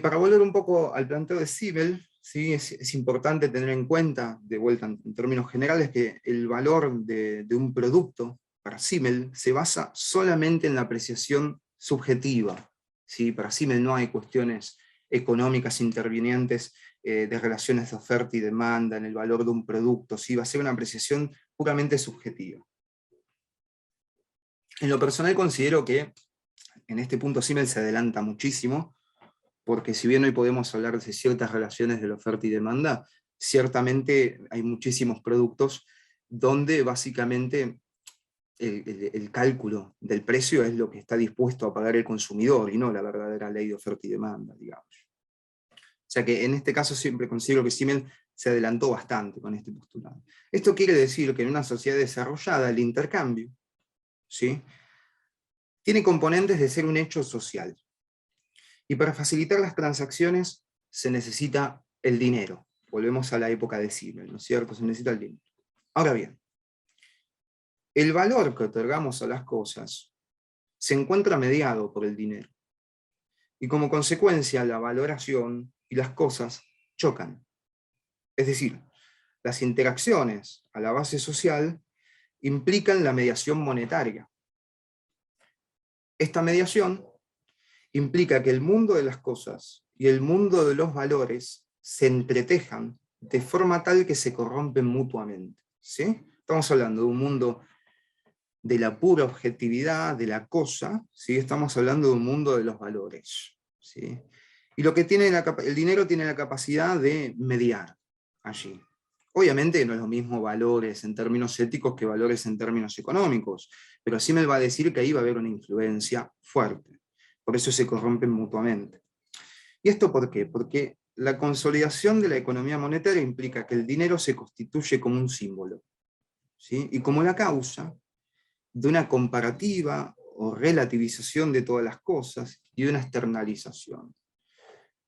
Para volver un poco al planteo de Simmel, ¿sí? Es importante tener en cuenta, de vuelta en términos generales, que el valor de un producto para Simmel se basa solamente en la apreciación subjetiva, ¿sí? Para Simmel no hay cuestiones económicas intervinientes de relaciones de oferta y demanda en el valor de un producto, ¿sí? Va a ser una apreciación puramente subjetiva. En lo personal considero que en este punto Simmel se adelanta muchísimo, porque si bien hoy podemos hablar de ciertas relaciones de la oferta y demanda, ciertamente hay muchísimos productos donde básicamente el cálculo del precio es lo que está dispuesto a pagar el consumidor, y no la verdadera ley de oferta y demanda, digamos. O sea que en este caso siempre considero que Simmel se adelantó bastante con este postulado. Esto quiere decir que en una sociedad desarrollada el intercambio, ¿sí?, tiene componentes de ser un hecho social. Y para facilitar las transacciones se necesita el dinero. Volvemos a la época de Simmel, ¿no es cierto? Se necesita el dinero. Ahora bien, el valor que otorgamos a las cosas se encuentra mediado por el dinero. Y como consecuencia, la valoración y las cosas chocan. Es decir, las interacciones a la base social implican la mediación monetaria. Esta mediación implica que el mundo de las cosas y el mundo de los valores se entretejan de forma tal que se corrompen mutuamente, ¿sí? Estamos hablando de un mundo de la pura objetividad de la cosa, ¿sí? Estamos hablando de un mundo de los valores, ¿sí? Y lo que tiene el dinero tiene la capacidad de mediar allí. Obviamente no es lo mismo valores en términos éticos que valores en términos económicos, pero Simmel va a decir que ahí va a haber una influencia fuerte. Por eso se corrompen mutuamente. ¿Y esto por qué? Porque la consolidación de la economía monetaria implica que el dinero se constituye como un símbolo, ¿sí?, y como la causa de una comparativa o relativización de todas las cosas y de una externalización.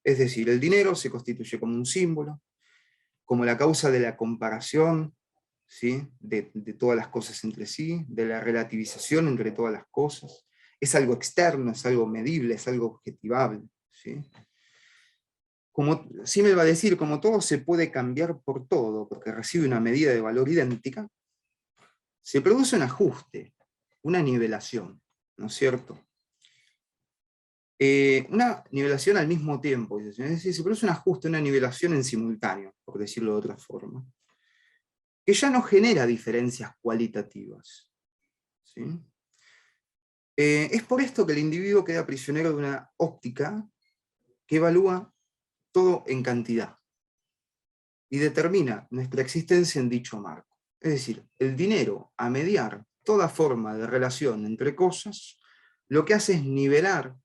Es decir, el dinero se constituye como un símbolo, como la causa de la comparación, ¿sí?, de todas las cosas entre sí, de la relativización entre todas las cosas. Es algo externo, es algo medible, es algo objetivable, ¿sí? Como Simmel va a decir, como todo se puede cambiar por todo, porque recibe una medida de valor idéntica, se produce un ajuste, una nivelación, ¿no es cierto? Una nivelación al mismo tiempo, es decir, se produce un ajuste, una nivelación en simultáneo, por decirlo de otra forma, que ya no genera diferencias cualitativas, ¿sí? Es por esto que el individuo queda prisionero de una óptica que evalúa todo en cantidad y determina nuestra existencia en dicho marco. Es decir, el dinero, a mediar toda forma de relación entre cosas, lo que hace es nivelar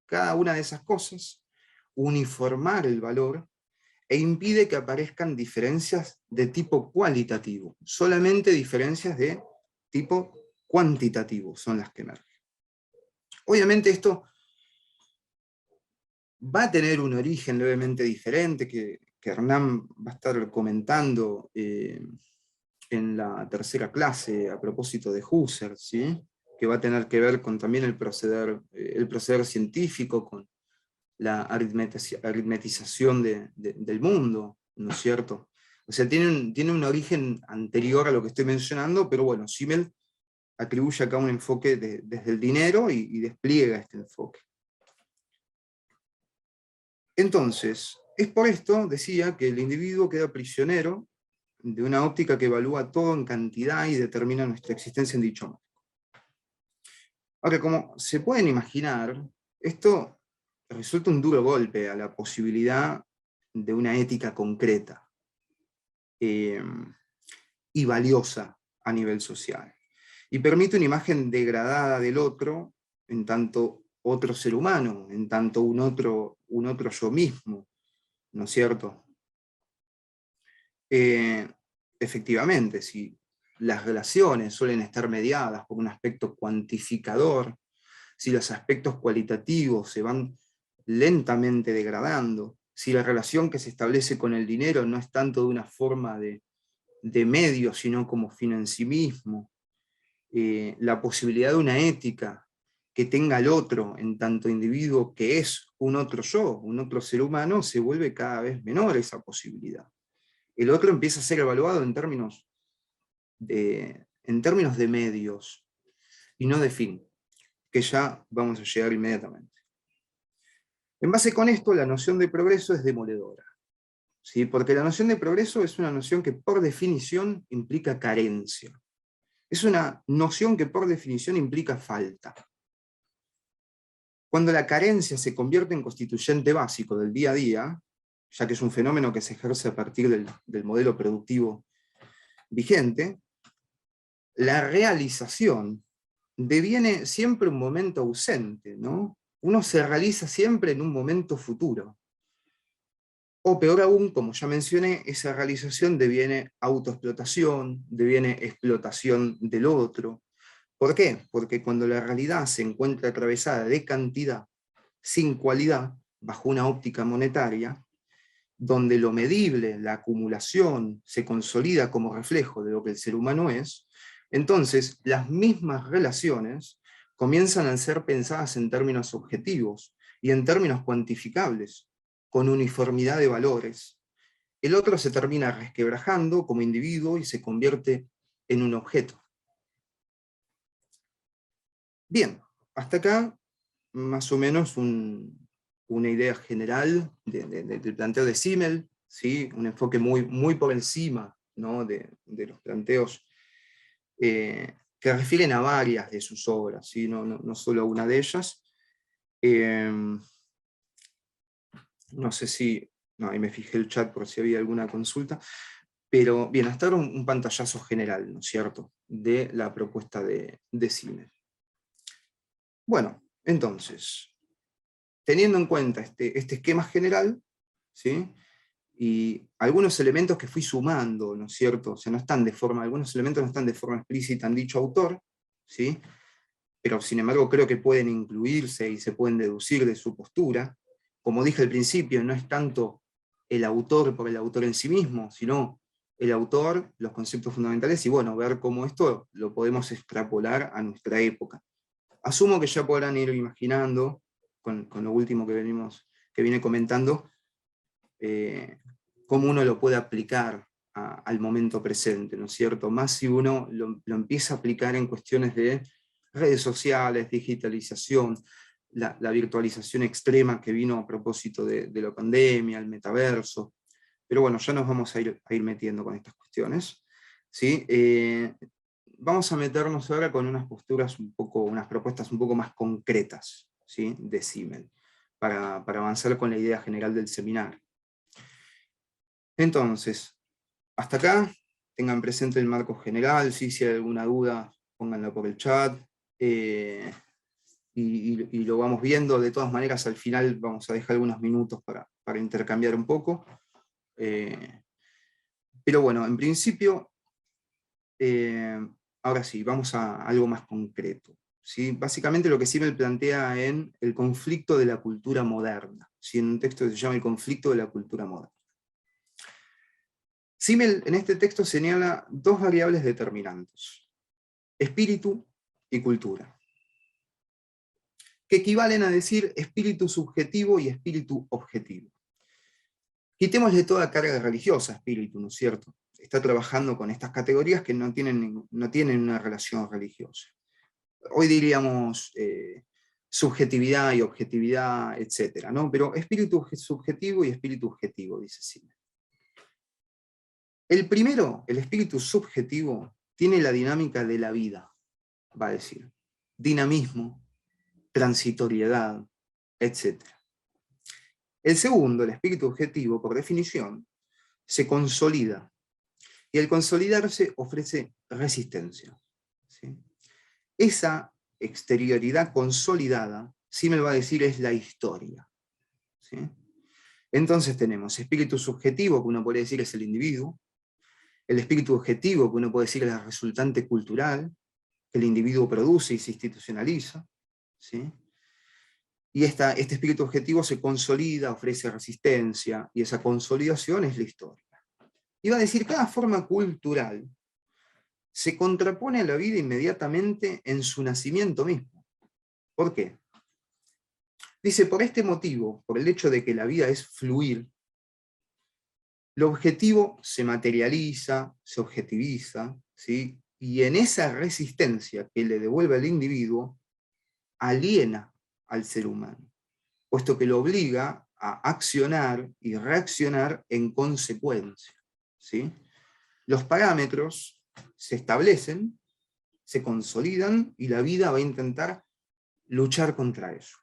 cada una de esas cosas, uniformar el valor e impide que aparezcan diferencias de tipo cualitativo. Solamente diferencias de tipo cuantitativo son las que emergen. Obviamente esto va a tener un origen levemente diferente, que Hernán va a estar comentando en la tercera clase a propósito de Husserl, ¿sí? Que va a tener que ver con también el proceder científico, con la aritmetización del mundo, ¿no es cierto? O sea, tiene un origen anterior a lo que estoy mencionando, pero bueno, Simmel atribuye acá un enfoque desde el dinero y despliega este enfoque. Entonces, es por esto, decía, que el individuo queda prisionero de una óptica que evalúa todo en cantidad y determina nuestra existencia en dicho marco. Ahora, como se pueden imaginar, esto resulta un duro golpe a la posibilidad de una ética concreta y valiosa a nivel social. Y permite una imagen degradada del otro, en tanto otro ser humano, en tanto un otro yo mismo, ¿no es cierto? Efectivamente, si las relaciones suelen estar mediadas por un aspecto cuantificador, si los aspectos cualitativos se van lentamente degradando, si la relación que se establece con el dinero no es tanto de una forma de medio, sino como fin en sí mismo, la posibilidad de una ética que tenga al otro en tanto individuo que es un otro yo, un otro ser humano, se vuelve cada vez menor esa posibilidad. El otro empieza a ser evaluado en términos de medios y no de fin, que ya vamos a llegar inmediatamente. En base con esto, la noción de progreso es demoledora, ¿sí? Porque la noción de progreso es una noción que por definición implica carencia. Es una noción que por definición implica falta. Cuando la carencia se convierte en constituyente básico del día a día, ya que es un fenómeno que se ejerce a partir del modelo productivo vigente, la realización deviene siempre un momento ausente, ¿no? Uno se realiza siempre en un momento futuro. O peor aún, como ya mencioné, esa realización deviene autoexplotación, deviene explotación del otro. ¿Por qué? Porque cuando la realidad se encuentra atravesada de cantidad sin cualidad, bajo una óptica monetaria, donde lo medible, la acumulación, se consolida como reflejo de lo que el ser humano es, entonces las mismas relaciones comienzan a ser pensadas en términos objetivos y en términos cuantificables, con uniformidad de valores. El otro se termina resquebrajando como individuo y se convierte en un objeto. Bien, hasta acá más o menos una idea general del planteo de Simmel, ¿sí? Un enfoque muy por encima, ¿no? de los planteos que refieren a varias de sus obras, ¿sí? No solo a una de ellas. No sé si, no, ahí me fijé el chat por si había alguna consulta, pero bien, hasta ahora un pantallazo general, ¿no es cierto?, de la propuesta de Simmel. Bueno, entonces, teniendo en cuenta este esquema general, ¿sí? Y algunos elementos que fui sumando, ¿no es cierto? O sea, algunos elementos no están de forma explícita en dicho autor, ¿sí? Pero sin embargo creo que pueden incluirse y se pueden deducir de su postura. Como dije al principio, no es tanto el autor por el autor en sí mismo, sino el autor, los conceptos fundamentales, y bueno, ver cómo esto lo podemos extrapolar a nuestra época. Asumo que ya podrán ir imaginando, con lo último que viene comentando, cómo uno lo puede aplicar al momento presente, ¿no es cierto? Más si uno lo empieza a aplicar en cuestiones de redes sociales, digitalización, la virtualización extrema que vino a propósito de la pandemia, el metaverso. Pero bueno, ya nos vamos a ir metiendo con estas cuestiones, ¿sí? Vamos a meternos ahora con unas propuestas un poco más concretas, ¿sí? De Simmel, para avanzar con la idea general del seminario. Entonces, hasta acá, tengan presente el marco general, si hay alguna duda, pónganla por el chat, y lo vamos viendo. De todas maneras, al final vamos a dejar algunos minutos para intercambiar un poco. Pero bueno, en principio, ahora sí, vamos a algo más concreto. ¿Sí? Básicamente lo que Simmel plantea en El conflicto de la cultura moderna, ¿sí? En un texto que se llama El conflicto de la cultura moderna. Simmel en este texto señala dos variables determinantes, espíritu y cultura, que equivalen a decir espíritu subjetivo y espíritu objetivo. Quitémosle toda carga religiosa a espíritu, ¿no es cierto? Está trabajando con estas categorías que no tienen una relación religiosa. Hoy diríamos subjetividad y objetividad, etc., ¿no? Pero espíritu subjetivo y espíritu objetivo, dice Simmel. El primero, el espíritu subjetivo, tiene la dinámica de la vida, va a decir. Dinamismo, transitoriedad, etc. El segundo, el espíritu objetivo, por definición, se consolida. Y al consolidarse ofrece resistencia. ¿Sí? Esa exterioridad consolidada, Simmel va a decir, es la historia. ¿Sí? Entonces tenemos espíritu subjetivo, que uno puede decir es el individuo, el espíritu objetivo, que uno puede decir es la resultante cultural, que el individuo produce y se institucionaliza, ¿sí? Y este espíritu objetivo se consolida, ofrece resistencia, y esa consolidación es la historia. Y va a decir, cada forma cultural se contrapone a la vida inmediatamente en su nacimiento mismo. ¿Por qué? Dice, por este motivo, por el hecho de que la vida es fluir, lo objetivo se materializa, se objetiviza, ¿sí? Y en esa resistencia que le devuelve al individuo, aliena al ser humano, puesto que lo obliga a accionar y reaccionar en consecuencia. ¿Sí? Los parámetros se establecen, se consolidan, y la vida va a intentar luchar contra eso.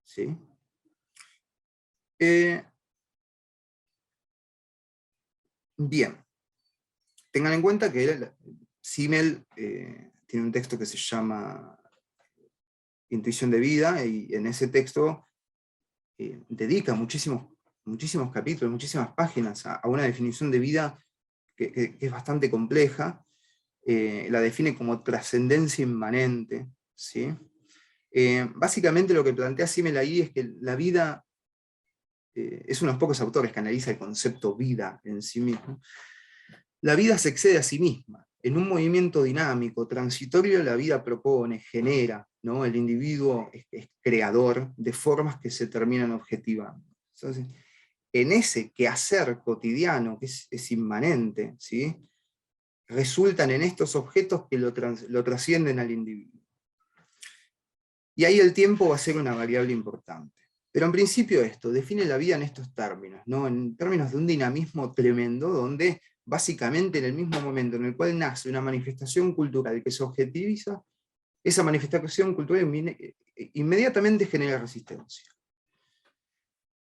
¿Sí? Bien, tengan en cuenta que Simmel tiene un texto que se llama Intuición de Vida, y en ese texto dedica muchísimos capítulos, muchísimas páginas a una definición de vida que es bastante compleja. La define como trascendencia inmanente. ¿Sí? Básicamente lo que plantea Simmel ahí es que la vida, es uno de los pocos autores que analiza el concepto vida en sí mismo. La vida se excede a sí misma. En un movimiento dinámico, transitorio, la vida propone, genera, ¿no? El individuo es creador de formas que se terminan objetivando. Entonces, en ese quehacer cotidiano, que es inmanente, ¿sí? Resultan en estos objetos que lo trascienden al individuo. Y ahí el tiempo va a ser una variable importante. Pero en principio esto define la vida en estos términos, ¿no? En términos de un dinamismo tremendo, donde básicamente en el mismo momento en el cual nace una manifestación cultural que se objetiviza, esa manifestación cultural inmediatamente genera resistencia.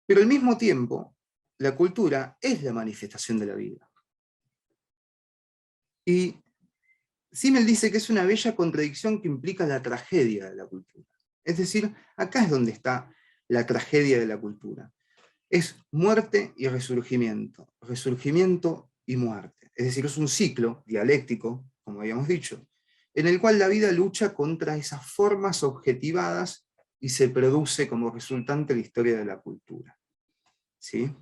Pero al mismo tiempo, la cultura es la manifestación de la vida. Y Simmel dice que es una bella contradicción que implica la tragedia de la cultura. Es decir, acá es donde está la tragedia de la cultura. Es muerte y resurgimiento, resurgimiento y muerte. Es decir, es un ciclo dialéctico, como habíamos dicho, en el cual la vida lucha contra esas formas objetivadas y se produce como resultante la historia de la cultura. ¿Sí?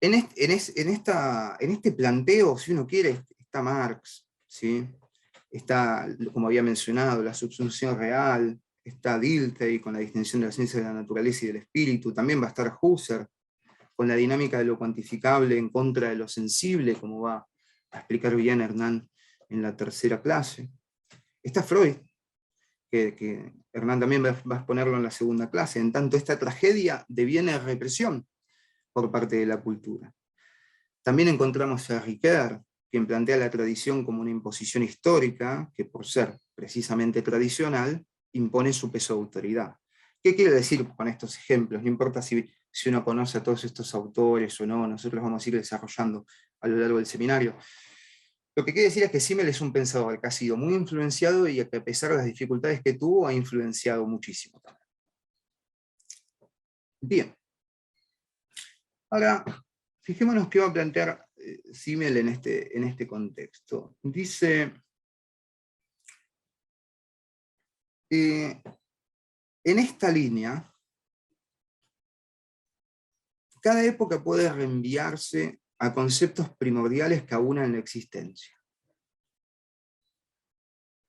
En este planteo, si uno quiere, está Marx, ¿sí? Está, como había mencionado, la subsunción real, está Dilthey con la distinción de la ciencia de la naturaleza y del espíritu, también va a estar Husserl con la dinámica de lo cuantificable en contra de lo sensible, como va a explicar bien Hernán en la tercera clase. Está Freud, que Hernán también va a exponerlo en la segunda clase, en tanto esta tragedia deviene represión por parte de la cultura. También encontramos a Ricoeur, quien plantea la tradición como una imposición histórica, que por ser precisamente tradicional, impone su peso de autoridad. ¿Qué quiere decir con estos ejemplos? No importa si uno conoce a todos estos autores o no, nosotros vamos a ir desarrollando a lo largo del seminario. Lo que quiere decir es que Simmel es un pensador que ha sido muy influenciado y que a pesar de las dificultades que tuvo, ha influenciado muchísimo también. Bien. Ahora, fijémonos qué va a plantear Simmel en este contexto. Dice, en esta línea, cada época puede reenviarse a conceptos primordiales que aunan la existencia,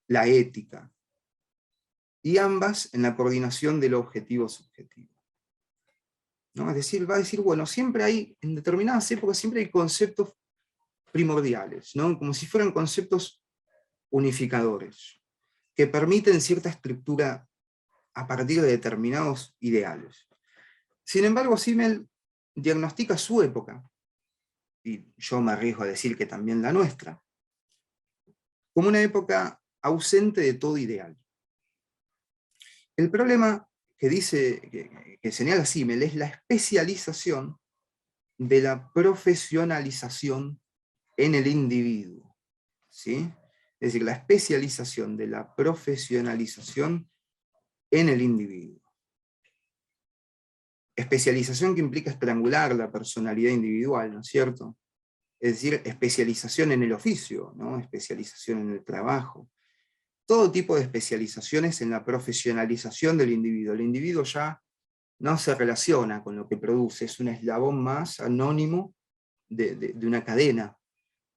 la ética, y ambas en la coordinación del objetivo subjetivo. ¿No? Es decir, va a decir, bueno, siempre hay, en determinadas épocas, siempre hay conceptos primordiales, ¿no? Como si fueran conceptos unificadores, que permiten cierta estructura a partir de determinados ideales. Sin embargo, Simmel diagnostica su época, y yo me arriesgo a decir que también la nuestra, como una época ausente de todo ideal. El problema que dice, que señala Simmel, es la especialización de la profesionalización en el individuo, ¿sí? Es decir, la especialización de la profesionalización en el individuo. Especialización que implica estrangular la personalidad individual, ¿no es cierto? Es decir, especialización en el oficio, ¿no? Especialización en el trabajo. Todo tipo de especializaciones en la profesionalización del individuo. El individuo ya no se relaciona con lo que produce, es un eslabón más anónimo de una cadena.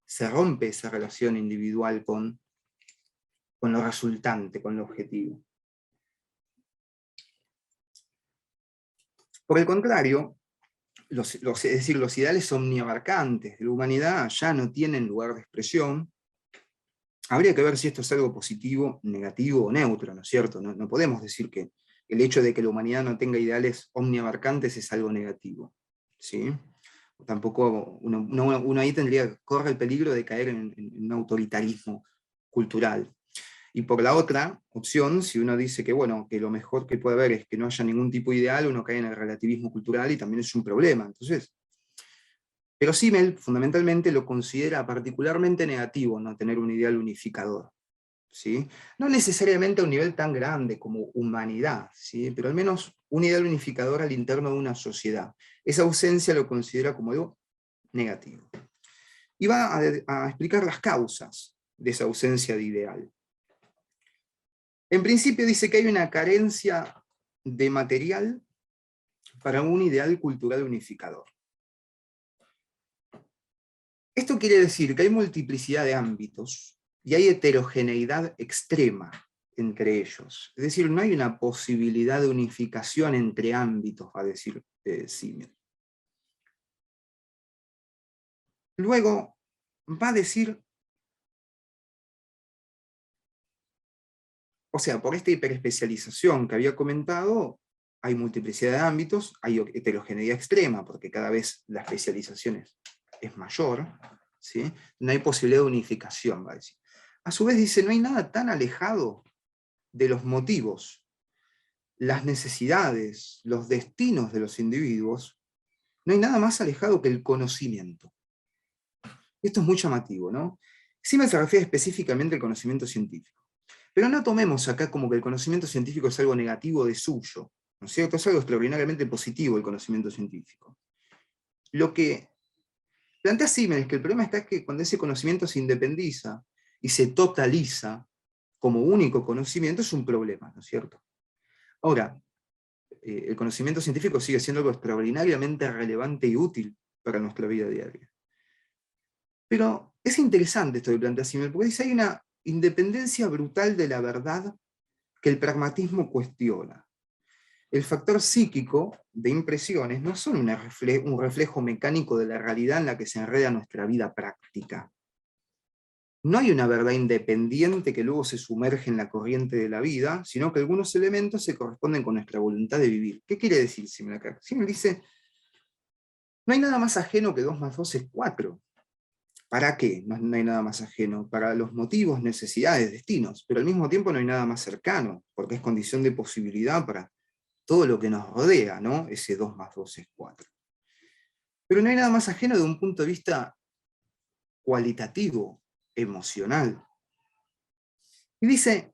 Se rompe esa relación individual con lo resultante, con lo objetivo. Por el contrario, es decir, los ideales omniabarcantes de la humanidad ya no tienen lugar de expresión. Habría que ver si esto es algo positivo, negativo o neutro, ¿no es cierto? No podemos decir que el hecho de que la humanidad no tenga ideales omniabarcantes es algo negativo, ¿sí? Tampoco uno ahí corre el peligro de caer en un autoritarismo cultural. Y por la otra opción, si uno dice que, bueno, que lo mejor que puede haber es que no haya ningún tipo de ideal, uno cae en el relativismo cultural y también es un problema. Entonces, pero Simmel fundamentalmente lo considera particularmente negativo no tener un ideal unificador, ¿sí? No necesariamente a un nivel tan grande como humanidad, ¿sí? Pero al menos un ideal unificador al interno de una sociedad. Esa ausencia lo considera como algo negativo. Y va a explicar las causas de esa ausencia de ideal. En principio dice que hay una carencia de material para un ideal cultural unificador. Esto quiere decir que hay multiplicidad de ámbitos y hay heterogeneidad extrema entre ellos. Es decir, no hay una posibilidad de unificación entre ámbitos, va a decir Simmel. Luego va a decir, o sea, por esta hiperespecialización que había comentado, hay multiplicidad de ámbitos, hay heterogeneidad extrema, porque cada vez la especialización es mayor, ¿sí? No hay posibilidad de unificación, va a decir. A su vez dice, no hay nada tan alejado de los motivos, las necesidades, los destinos de los individuos, no hay nada más alejado que el conocimiento. Esto es muy llamativo, ¿no? Simmel se refiere específicamente al conocimiento científico. Pero no tomemos acá como que el conocimiento científico es algo negativo de suyo, ¿no es cierto? Es algo extraordinariamente positivo el conocimiento científico. Lo que plantea Simmel es que el problema está que cuando ese conocimiento se independiza y se totaliza como único conocimiento es un problema, ¿no es cierto? Ahora, el conocimiento científico sigue siendo algo extraordinariamente relevante y útil para nuestra vida diaria. Pero es interesante esto que plantea Simmel, porque dice hay una independencia brutal de la verdad que el pragmatismo cuestiona. El factor psíquico de impresiones no son un reflejo mecánico de la realidad en la que se enreda nuestra vida práctica. No hay una verdad independiente que luego se sumerge en la corriente de la vida, sino que algunos elementos se corresponden con nuestra voluntad de vivir. ¿Qué quiere decir Simmel acá? Simmel dice, no hay nada más ajeno que 2 más 2 es 4. ¿Para qué? No hay nada más ajeno. Para los motivos, necesidades, destinos, pero al mismo tiempo no hay nada más cercano, porque es condición de posibilidad para todo lo que nos rodea, ¿no? Ese 2 más 2 es 4. Pero no hay nada más ajeno de un punto de vista cualitativo, emocional. Y dice,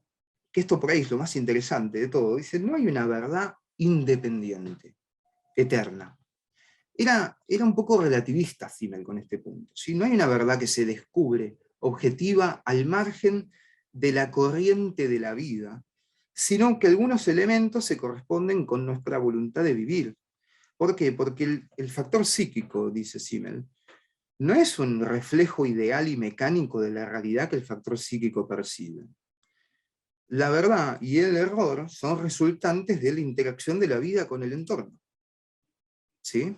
que esto por ahí es lo más interesante de todo, dice, no hay una verdad independiente, eterna. Era un poco relativista Simmel con este punto, ¿sí? No hay una verdad que se descubre objetiva al margen de la corriente de la vida, sino que algunos elementos se corresponden con nuestra voluntad de vivir. ¿Por qué? Porque el factor psíquico, dice Simmel, no es un reflejo ideal y mecánico de la realidad que el factor psíquico percibe. La verdad y el error son resultantes de la interacción de la vida con el entorno. ¿Sí?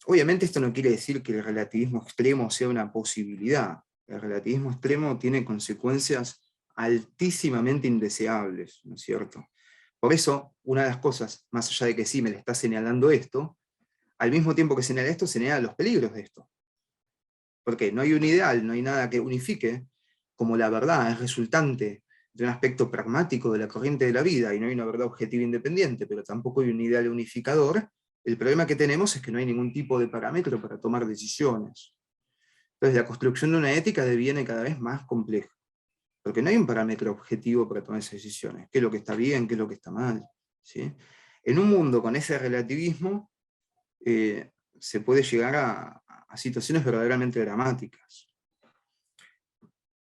Obviamente esto no quiere decir que el relativismo extremo sea una posibilidad. El relativismo extremo tiene consecuencias altísimamente indeseables, ¿no es cierto? Por eso, una de las cosas, más allá de que sí me le está señalando esto, al mismo tiempo que señala esto, señala los peligros de esto. Porque no hay un ideal, no hay nada que unifique, como la verdad es resultante de un aspecto pragmático de la corriente de la vida, y no hay una verdad objetiva independiente, pero tampoco hay un ideal unificador. El problema que tenemos es que no hay ningún tipo de parámetro para tomar decisiones. Entonces la construcción de una ética deviene cada vez más compleja, porque no hay un parámetro objetivo para tomar esas decisiones. ¿Qué es lo que está bien? ¿Qué es lo que está mal? ¿Sí? En un mundo con ese relativismo, se puede llegar a situaciones verdaderamente dramáticas.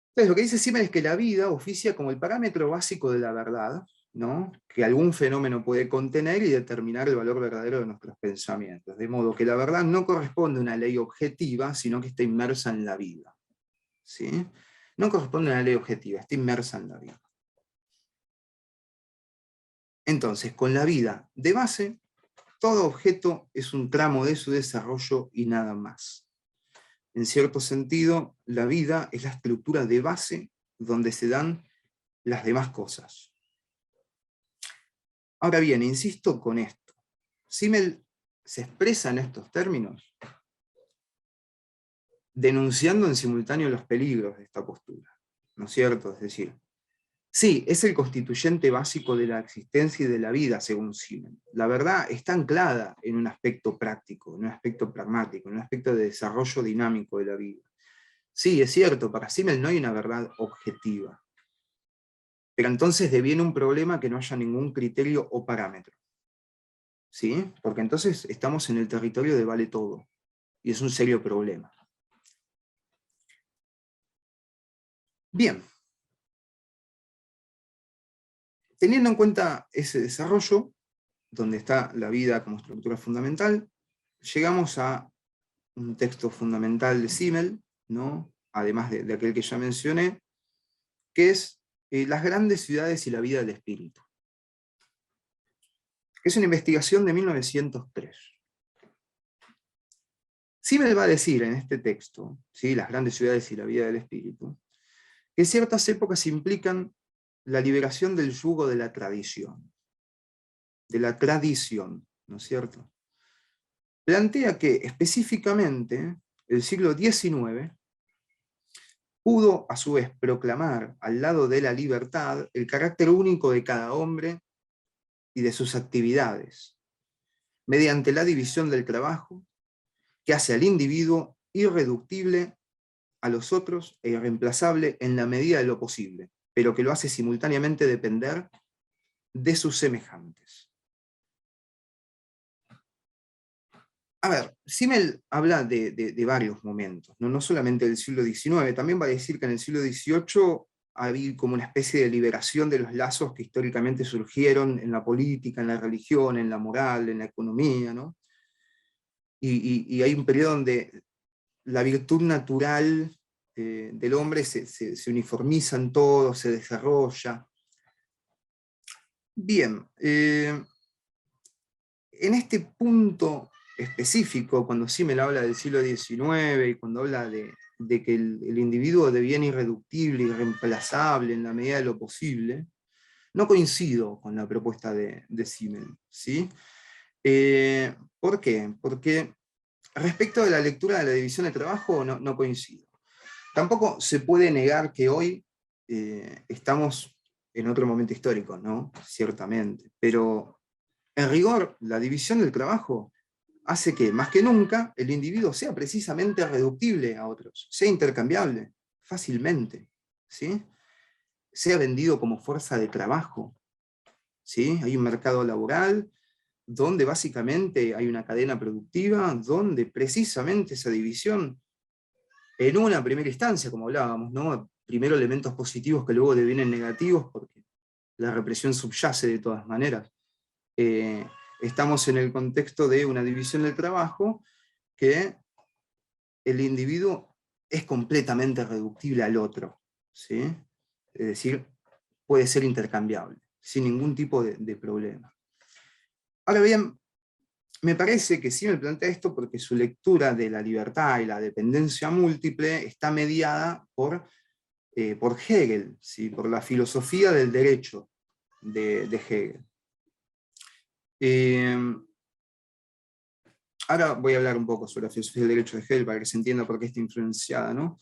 Entonces lo que dice Simmel es que la vida oficia como el parámetro básico de la verdad, ¿no? Que algún fenómeno puede contener y determinar el valor verdadero de nuestros pensamientos. De modo que la verdad no corresponde a una ley objetiva, sino que está inmersa en la vida. ¿Sí? No corresponde a una ley objetiva, está inmersa en la vida. Entonces, con la vida de base, todo objeto es un tramo de su desarrollo y nada más. En cierto sentido, la vida es la estructura de base donde se dan las demás cosas. Ahora bien, insisto con esto. Simmel se expresa en estos términos, denunciando en simultáneo los peligros de esta postura, ¿no es cierto? Es decir, sí, es el constituyente básico de la existencia y de la vida, según Simmel. La verdad está anclada en un aspecto práctico, en un aspecto pragmático, en un aspecto de desarrollo dinámico de la vida. Sí, es cierto, para Simmel no hay una verdad objetiva. Pero entonces deviene un problema que no haya ningún criterio o parámetro. ¿Sí? Porque entonces estamos en el territorio de vale todo. Y es un serio problema. Bien. Teniendo en cuenta ese desarrollo, donde está la vida como estructura fundamental, llegamos a un texto fundamental de Simmel, ¿no? Además de aquel que ya mencioné, que es Las grandes ciudades y la vida del espíritu. Es una investigación de 1903. Simmel va a decir en este texto, ¿sí? Las grandes ciudades y la vida del espíritu, que ciertas épocas implican la liberación del yugo de la tradición. De la tradición, ¿no es cierto? Plantea que específicamente el siglo XIX pudo a su vez proclamar al lado de la libertad el carácter único de cada hombre y de sus actividades, mediante la división del trabajo que hace al individuo irreductible a los otros e irreemplazable en la medida de lo posible, pero que lo hace simultáneamente depender de sus semejantes. A ver, Simmel habla de varios momentos, ¿no? No solamente del siglo XIX, también va a decir que en el siglo XVIII había como una especie de liberación de los lazos que históricamente surgieron en la política, en la religión, en la moral, en la economía, ¿no? Y hay un periodo donde la virtud natural del hombre se uniformiza en todo, se desarrolla. Bien, en este punto específico, cuando Simmel habla del siglo XIX y cuando habla de que el individuo deviene irreductible, irreemplazable en la medida de lo posible, no coincido con la propuesta de Simmel, ¿sí? ¿Por qué? Porque respecto de la lectura de la división de trabajo no coincido. Tampoco se puede negar que hoy estamos en otro momento histórico, ¿no? Ciertamente, pero en rigor la división del trabajo hace que, más que nunca, el individuo sea precisamente reductible a otros, sea intercambiable fácilmente, ¿sí? Sea vendido como fuerza de trabajo, ¿sí? Hay un mercado laboral donde básicamente hay una cadena productiva, donde precisamente esa división, en una primera instancia, como hablábamos, ¿no? Primero elementos positivos que luego devienen negativos, porque la represión subyace de todas maneras. Estamos en el contexto de una división del trabajo que el individuo es completamente reductible al otro, ¿sí? Es decir, puede ser intercambiable, sin ningún tipo de problema. Ahora bien, me parece que sí me plantea esto porque su lectura de la libertad y la dependencia múltiple está mediada por Hegel, ¿sí? Por la filosofía del derecho de Hegel. Ahora voy a hablar un poco sobre la filosofía del derecho de Hegel para que se entienda por qué está influenciada, ¿no?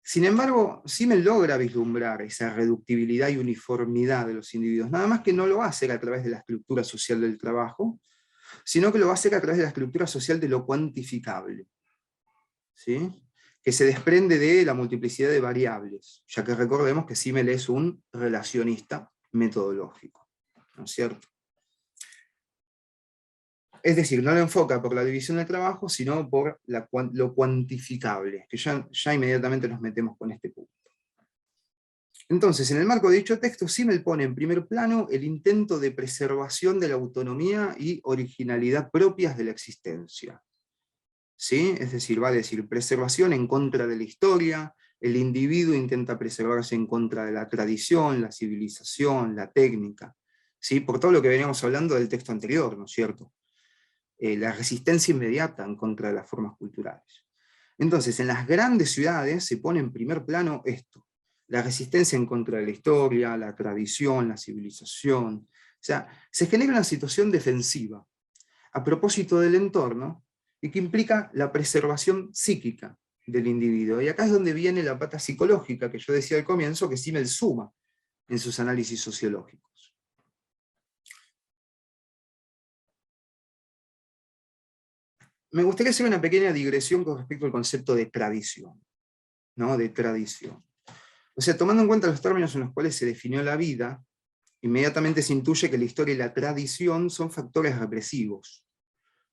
Sin embargo, sí me logra vislumbrar esa reductibilidad y uniformidad de los individuos, nada más que no lo va a hacer a través de la estructura social del trabajo, sino que lo va a hacer a través de la estructura social de lo cuantificable, ¿sí? Que se desprende de la multiplicidad de variables, ya que recordemos que Simmel es un relacionista metodológico, ¿no es cierto? Es decir, no lo enfoca por la división del trabajo, sino por lo cuantificable, que ya inmediatamente nos metemos con este punto. Entonces, en el marco de dicho texto, Simmel pone en primer plano el intento de preservación de la autonomía y originalidad propias de la existencia. ¿Sí? Es decir, va a decir preservación en contra de la historia, el individuo intenta preservarse en contra de la tradición, la civilización, la técnica, ¿sí? Por todo lo que veníamos hablando del texto anterior, ¿no es cierto? La resistencia inmediata en contra de las formas culturales. Entonces, en las grandes ciudades se pone en primer plano esto, la resistencia en contra de la historia, la tradición, la civilización. O sea, se genera una situación defensiva a propósito del entorno y que implica la preservación psíquica del individuo. Y acá es donde viene la pata psicológica que yo decía al comienzo, que Simmel suma en sus análisis sociológicos. Me gustaría hacer una pequeña digresión con respecto al concepto de tradición, ¿no? De tradición. O sea, tomando en cuenta los términos en los cuales se definió la vida, inmediatamente se intuye que la historia y la tradición son factores represivos.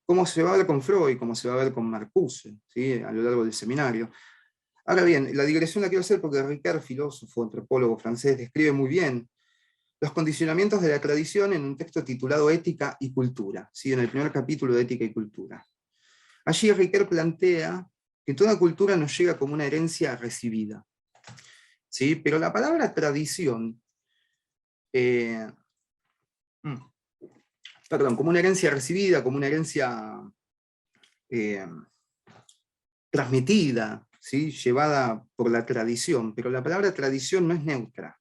Como se va a ver con Freud, como se va a ver con Marcuse, ¿sí? A lo largo del seminario. Ahora bien, la digresión la quiero hacer porque Ricard, filósofo, antropólogo francés, describe muy bien los condicionamientos de la tradición en un texto titulado Ética y Cultura, ¿sí? En el primer capítulo de Ética y Cultura. Allí Ricard plantea que toda cultura nos llega como una herencia recibida, ¿sí? Pero la palabra tradición, como una herencia recibida, como una herencia transmitida, ¿sí? Llevada por la tradición, pero la palabra tradición no es neutra,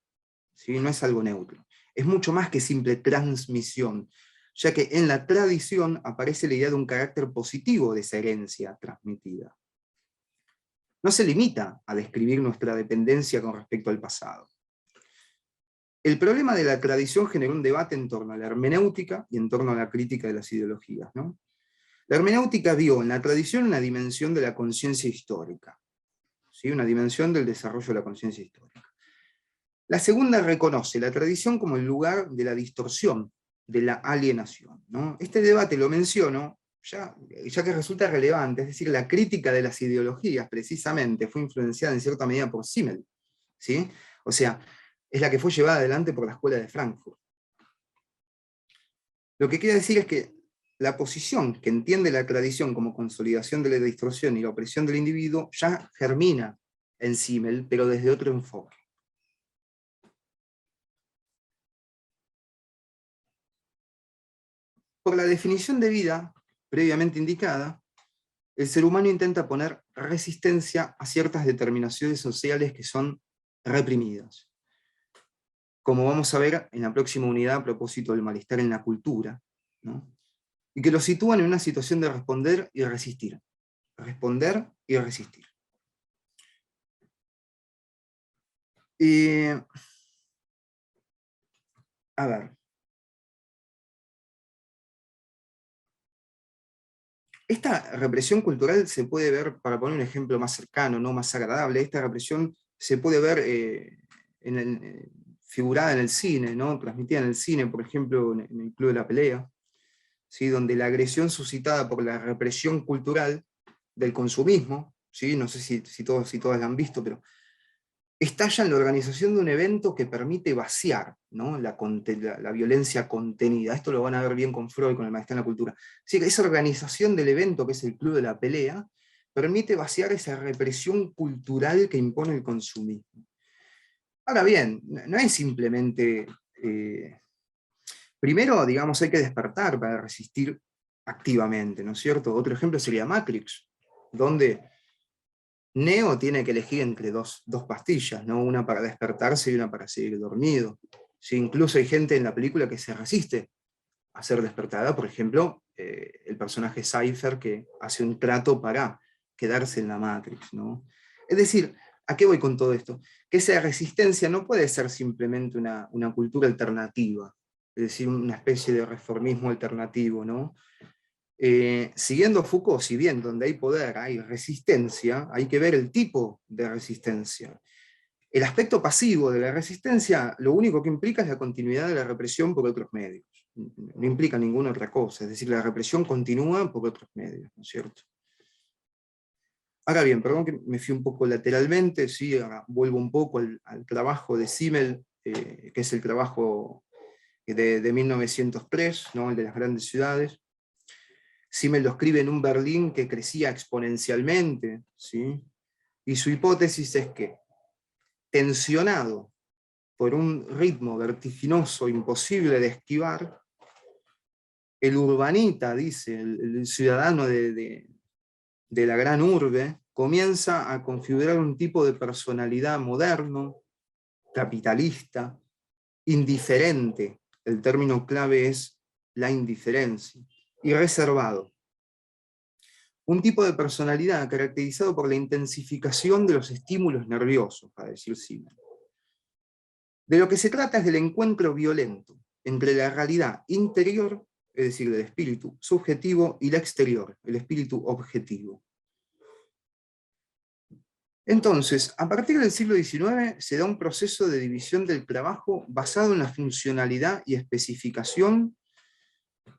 ¿sí? No es algo neutro, es mucho más que simple transmisión, ya que en la tradición aparece la idea de un carácter positivo de esa herencia transmitida. No se limita a describir nuestra dependencia con respecto al pasado. El problema de la tradición generó un debate en torno a la hermenéutica y en torno a la crítica de las ideologías, ¿no? La hermenéutica vio en la tradición una dimensión de la conciencia histórica, ¿sí? Una dimensión del desarrollo de la conciencia histórica. La segunda reconoce la tradición como el lugar de la distorsión, de la alienación, ¿no? Este debate lo menciono ya que resulta relevante, es decir, la crítica de las ideologías precisamente fue influenciada en cierta medida por Simmel, ¿sí? O sea, es la que fue llevada adelante por la Escuela de Frankfurt. Lo que quiere decir es que la posición que entiende la tradición como consolidación de la distorsión y la opresión del individuo ya germina en Simmel, pero desde otro enfoque. Por la definición de vida previamente indicada, el ser humano intenta poner resistencia a ciertas determinaciones sociales que son reprimidas. Como vamos a ver en la próxima unidad a propósito del malestar en la cultura, ¿no? Y que lo sitúan en una situación de responder y resistir. Responder y resistir. A ver. Esta represión cultural se puede ver, para poner un ejemplo más cercano, no más agradable, esta represión se puede ver figurada en el cine, ¿no? Transmitida en el cine, por ejemplo, en el Club de la Pelea, ¿sí? Donde la agresión suscitada por la represión cultural del consumismo, ¿sí? No sé si todos la han visto, pero estalla en la organización de un evento que permite vaciar, ¿no? la violencia contenida. Esto lo van a ver bien con Freud, con el Maestría en la Cultura. Así que esa organización del evento, que es el Club de la Pelea, permite vaciar esa represión cultural que impone el consumismo. Ahora bien, no es simplemente... primero, digamos, hay que despertar para resistir activamente, ¿no es cierto? Otro ejemplo sería Matrix, donde Neo tiene que elegir entre dos pastillas, ¿no? Una para despertarse y una para seguir dormido. Sí, incluso hay gente en la película que se resiste a ser despertada, por ejemplo, el personaje Cypher, que hace un trato para quedarse en la Matrix, ¿no? Es decir, ¿a qué voy con todo esto? Que esa resistencia no puede ser simplemente una cultura alternativa, es decir, una especie de reformismo alternativo, ¿no? Siguiendo Foucault, si bien donde hay poder hay resistencia, hay que ver el tipo de resistencia. El aspecto pasivo de la resistencia lo único que implica es la continuidad de la represión por otros medios. No implica ninguna otra cosa, es decir, la represión continúa por otros medios, ¿no es cierto? Ahora bien, perdón que me fui un poco lateralmente, ¿sí? Ahora vuelvo un poco al trabajo de Simmel, que es el trabajo de 1903, ¿no? El de las grandes ciudades. Simmel lo escribe en un Berlín que crecía exponencialmente, ¿sí? Y su hipótesis es que, tensionado por un ritmo vertiginoso imposible de esquivar, el urbanita, dice, el ciudadano de la gran urbe, comienza a configurar un tipo de personalidad moderno, capitalista, indiferente, el término clave es la indiferencia, y reservado. Un tipo de personalidad caracterizado por la intensificación de los estímulos nerviosos, para decir Simmel. De lo que se trata es del encuentro violento entre la realidad interior, es decir, del espíritu subjetivo, y la exterior, el espíritu objetivo. Entonces, a partir del siglo XIX se da un proceso de división del trabajo basado en la funcionalidad y especificación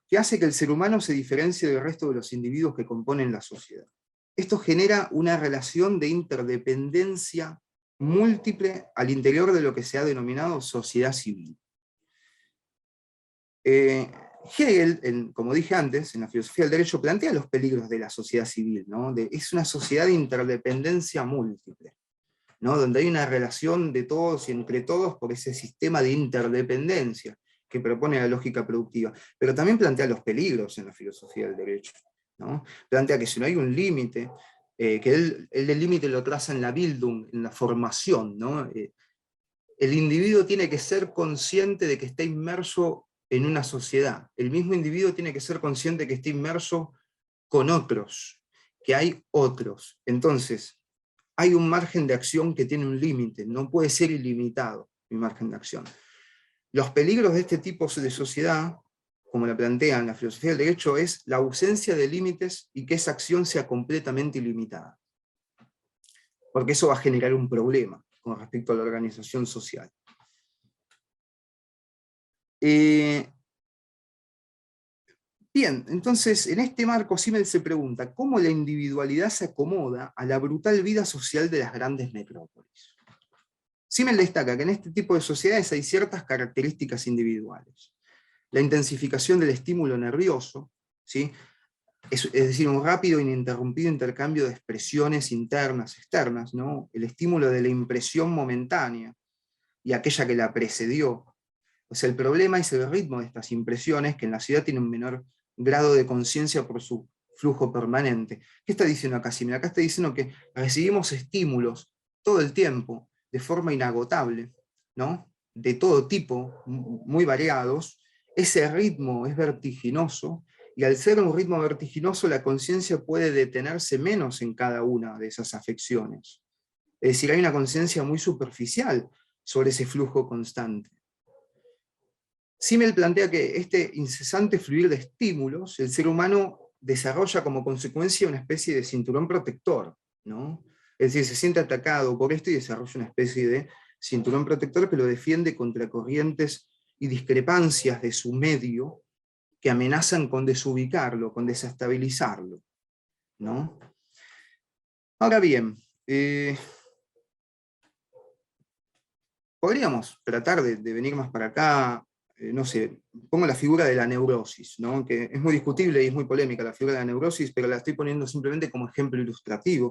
que hace que el ser humano se diferencie del resto de los individuos que componen la sociedad. Esto genera una relación de interdependencia múltiple al interior de lo que se ha denominado sociedad civil. Hegel, como dije antes, en la filosofía del derecho, plantea los peligros de la sociedad civil, ¿no? Es una sociedad de interdependencia múltiple, ¿no? Donde hay una relación de todos y entre todos por ese sistema de interdependencia que propone la lógica productiva, pero también plantea los peligros en la filosofía del derecho, ¿no? Plantea que si no hay un límite, que él el límite lo traza en la Bildung, en la formación, ¿no? El individuo tiene que ser consciente de que está inmerso en una sociedad. El mismo individuo tiene que ser consciente de que está inmerso con otros, que hay otros. Entonces, hay un margen de acción que tiene un límite, no puede ser ilimitado mi margen de acción. Los peligros de este tipo de sociedad, como la plantea en la filosofía del derecho, es la ausencia de límites y que esa acción sea completamente ilimitada. Porque eso va a generar un problema con respecto a la organización social. Bien, entonces en este marco Simmel se pregunta cómo la individualidad se acomoda a la brutal vida social de las grandes metrópolis. Simmel destaca que en este tipo de sociedades hay ciertas características individuales. La intensificación del estímulo nervioso, ¿sí? Es decir, un rápido e ininterrumpido intercambio de expresiones internas, externas, ¿no? El estímulo de la impresión momentánea y aquella que la precedió. O sea, el problema es el ritmo de estas impresiones, que en la ciudad tiene un menor grado de conciencia por su flujo permanente. ¿Qué está diciendo acá Simmel? Acá está diciendo que recibimos estímulos todo el tiempo, de forma inagotable, ¿no? De todo tipo, muy variados. Ese ritmo es vertiginoso, y al ser un ritmo vertiginoso, la conciencia puede detenerse menos en cada una de esas afecciones. Es decir, hay una conciencia muy superficial sobre ese flujo constante. Simmel plantea que este incesante fluir de estímulos, el ser humano desarrolla como consecuencia una especie de cinturón protector, ¿no? Es decir, se siente atacado por esto y desarrolla una especie de cinturón protector que lo defiende contra corrientes y discrepancias de su medio, que amenazan con desubicarlo, con desestabilizarlo, ¿no? Ahora bien, podríamos tratar de venir más para acá, no sé, pongo la figura de la neurosis, ¿no? Que es muy discutible y es muy polémica la figura de la neurosis, pero la estoy poniendo simplemente como ejemplo ilustrativo.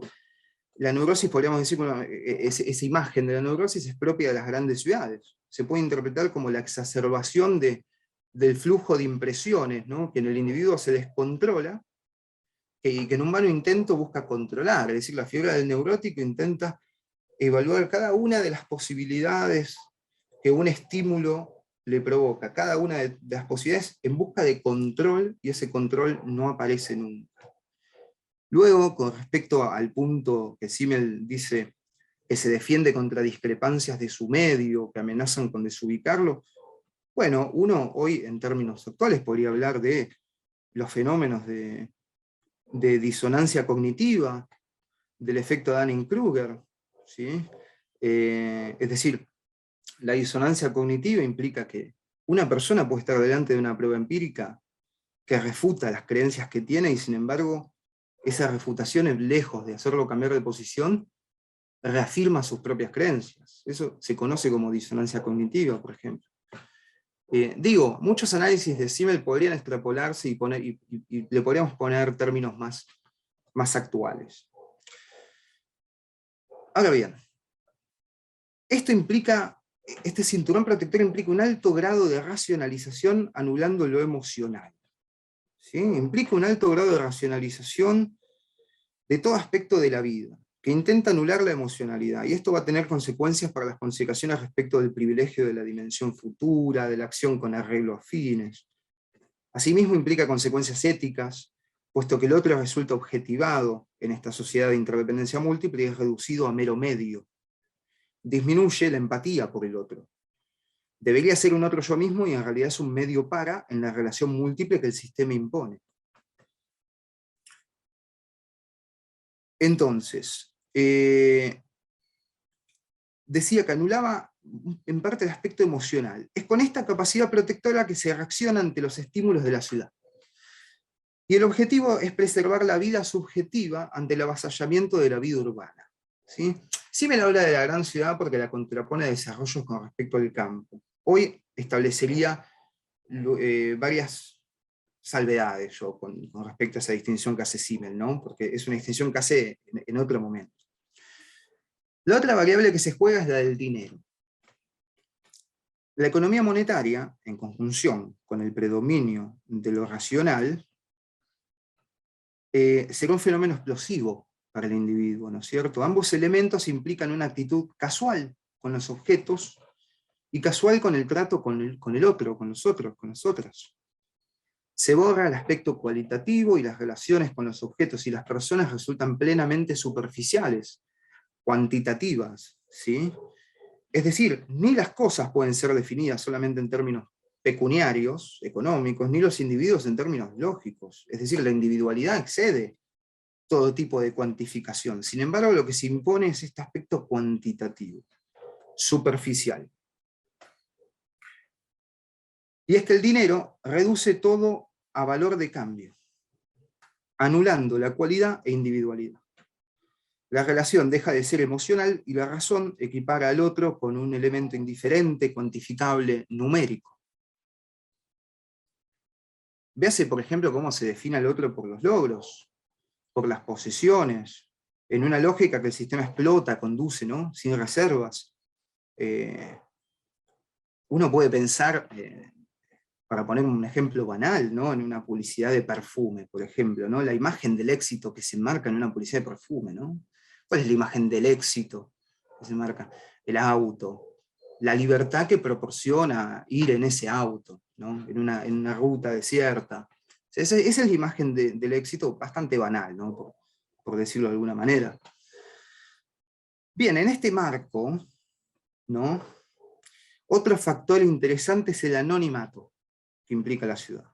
La neurosis, podríamos decir, bueno, esa imagen de la neurosis es propia de las grandes ciudades. Se puede interpretar como la exacerbación del flujo de impresiones, ¿no? Que en el individuo se descontrola y que en un vano intento busca controlar. Es decir, la figura del neurótico intenta evaluar cada una de las posibilidades que un estímulo le provoca, cada una de las posibilidades en busca de control, y ese control no aparece nunca. Luego, con respecto al punto que Simmel dice que se defiende contra discrepancias de su medio, que amenazan con desubicarlo, bueno, uno hoy en términos actuales podría hablar de los fenómenos de disonancia cognitiva, del efecto Dunning-Kruger, ¿sí? Es decir, la disonancia cognitiva implica que una persona puede estar delante de una prueba empírica que refuta las creencias que tiene, y sin embargo, esa refutación, lejos de hacerlo cambiar de posición, reafirma sus propias creencias. Eso se conoce como disonancia cognitiva, por ejemplo. Digo, muchos análisis de Simmel podrían extrapolarse y le podríamos poner términos más actuales. Ahora bien, este cinturón protector implica un alto grado de racionalización anulando lo emocional, ¿sí? Implica un alto grado de racionalización de todo aspecto de la vida, que intenta anular la emocionalidad, y esto va a tener consecuencias para las consideraciones respecto del privilegio de la dimensión futura, de la acción con arreglo a fines. Asimismo implica consecuencias éticas, puesto que el otro resulta objetivado en esta sociedad de interdependencia múltiple y es reducido a mero medio. Disminuye la empatía por el otro. Debería ser un otro yo mismo y en realidad es un medio para en la relación múltiple que el sistema impone. Entonces, decía que anulaba en parte el aspecto emocional. Es con esta capacidad protectora que se reacciona ante los estímulos de la ciudad. Y el objetivo es preservar la vida subjetiva ante el avasallamiento de la vida urbana, ¿sí? Simmel habla de la gran ciudad porque la contrapone a desarrollos con respecto al campo. Hoy establecería varias salvedades yo con respecto a esa distinción que hace Simmel, ¿no? Porque es una distinción que hace en otro momento. La otra variable que se juega es la del dinero. La economía monetaria, en conjunción con el predominio de lo racional, será un fenómeno explosivo para el individuo, ¿no es cierto? Ambos elementos implican una actitud casual con los objetos y casual con el trato con el otro, con los otros, con las otras. Se borra el aspecto cualitativo y las relaciones con los objetos y las personas resultan plenamente superficiales, cuantitativas, ¿sí? Es decir, ni las cosas pueden ser definidas solamente en términos pecuniarios, económicos, ni los individuos en términos lógicos. Es decir, la individualidad excede todo tipo de cuantificación. Sin embargo, lo que se impone es este aspecto cuantitativo, superficial. Y es que el dinero reduce todo a valor de cambio, anulando la cualidad e individualidad. La relación deja de ser emocional y la razón equipara al otro con un elemento indiferente, cuantificable, numérico. Véase, por ejemplo, cómo se define al otro por los logros, por las posesiones, en una lógica que el sistema explota, conduce, ¿no? Sin reservas. Uno puede pensar, para poner un ejemplo banal, ¿no? En una publicidad de perfume, por ejemplo, ¿no? La imagen del éxito que se enmarca en una publicidad de perfume, ¿no? ¿Cuál es la imagen del éxito que se enmarca? El auto, la libertad que proporciona ir en ese auto, ¿no? En una ruta desierta. Esa es la imagen del éxito, bastante banal, ¿no? Por decirlo de alguna manera. Bien, en este marco, ¿no? Otro factor interesante es el anonimato que implica la ciudad.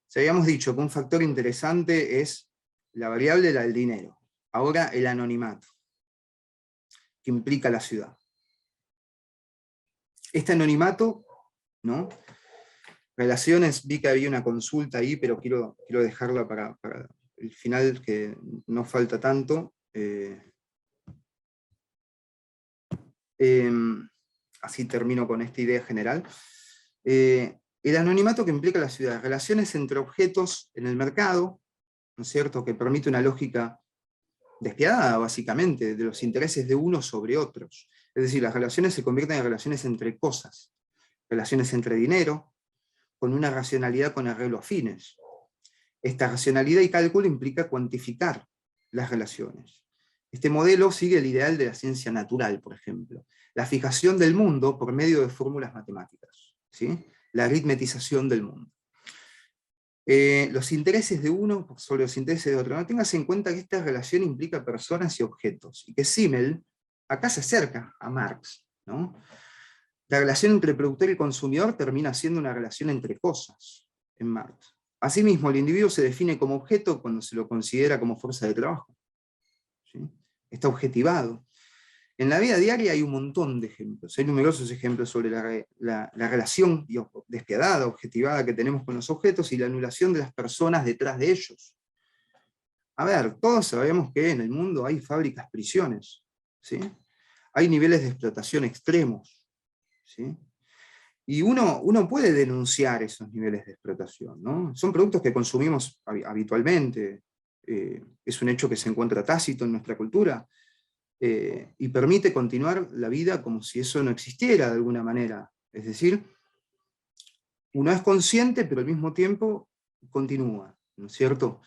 Si habíamos dicho que un factor interesante es la variable del dinero, ahora el anonimato que implica la ciudad. Este anonimato, ¿no? Relaciones, vi que había una consulta ahí, pero quiero dejarla para el final, que no falta tanto. Así termino con esta idea general. El anonimato que implica la ciudad, relaciones entre objetos en el mercado, ¿no es cierto?, que permite una lógica despiadada, básicamente, de los intereses de unos sobre otros. Es decir, las relaciones se convierten en relaciones entre cosas, relaciones entre dinero, con una racionalidad con arreglo a fines. Esta racionalidad y cálculo implica cuantificar las relaciones. Este modelo sigue el ideal de la ciencia natural, por ejemplo, la fijación del mundo por medio de fórmulas matemáticas, ¿sí? La aritmetización del mundo. Los intereses de uno sobre los intereses de otro. No tengas en cuenta que esta relación implica personas y objetos, y que Simmel acá se acerca a Marx, ¿no? La relación entre el productor y el consumidor termina siendo una relación entre cosas, en Marx. Asimismo, el individuo se define como objeto cuando se lo considera como fuerza de trabajo, ¿sí? Está objetivado. En la vida diaria hay un montón de ejemplos, hay numerosos ejemplos sobre la relación despiadada, objetivada que tenemos con los objetos y la anulación de las personas detrás de ellos. A ver, todos sabemos que en el mundo hay fábricas, prisiones, ¿sí? Hay niveles de explotación extremos, ¿sí? Y uno puede denunciar esos niveles de explotación, ¿no? Son productos que consumimos habitualmente, es un hecho que se encuentra tácito en nuestra cultura, y permite continuar la vida como si eso no existiera de alguna manera. Es decir, uno es consciente, pero al mismo tiempo continúa, ¿no es cierto?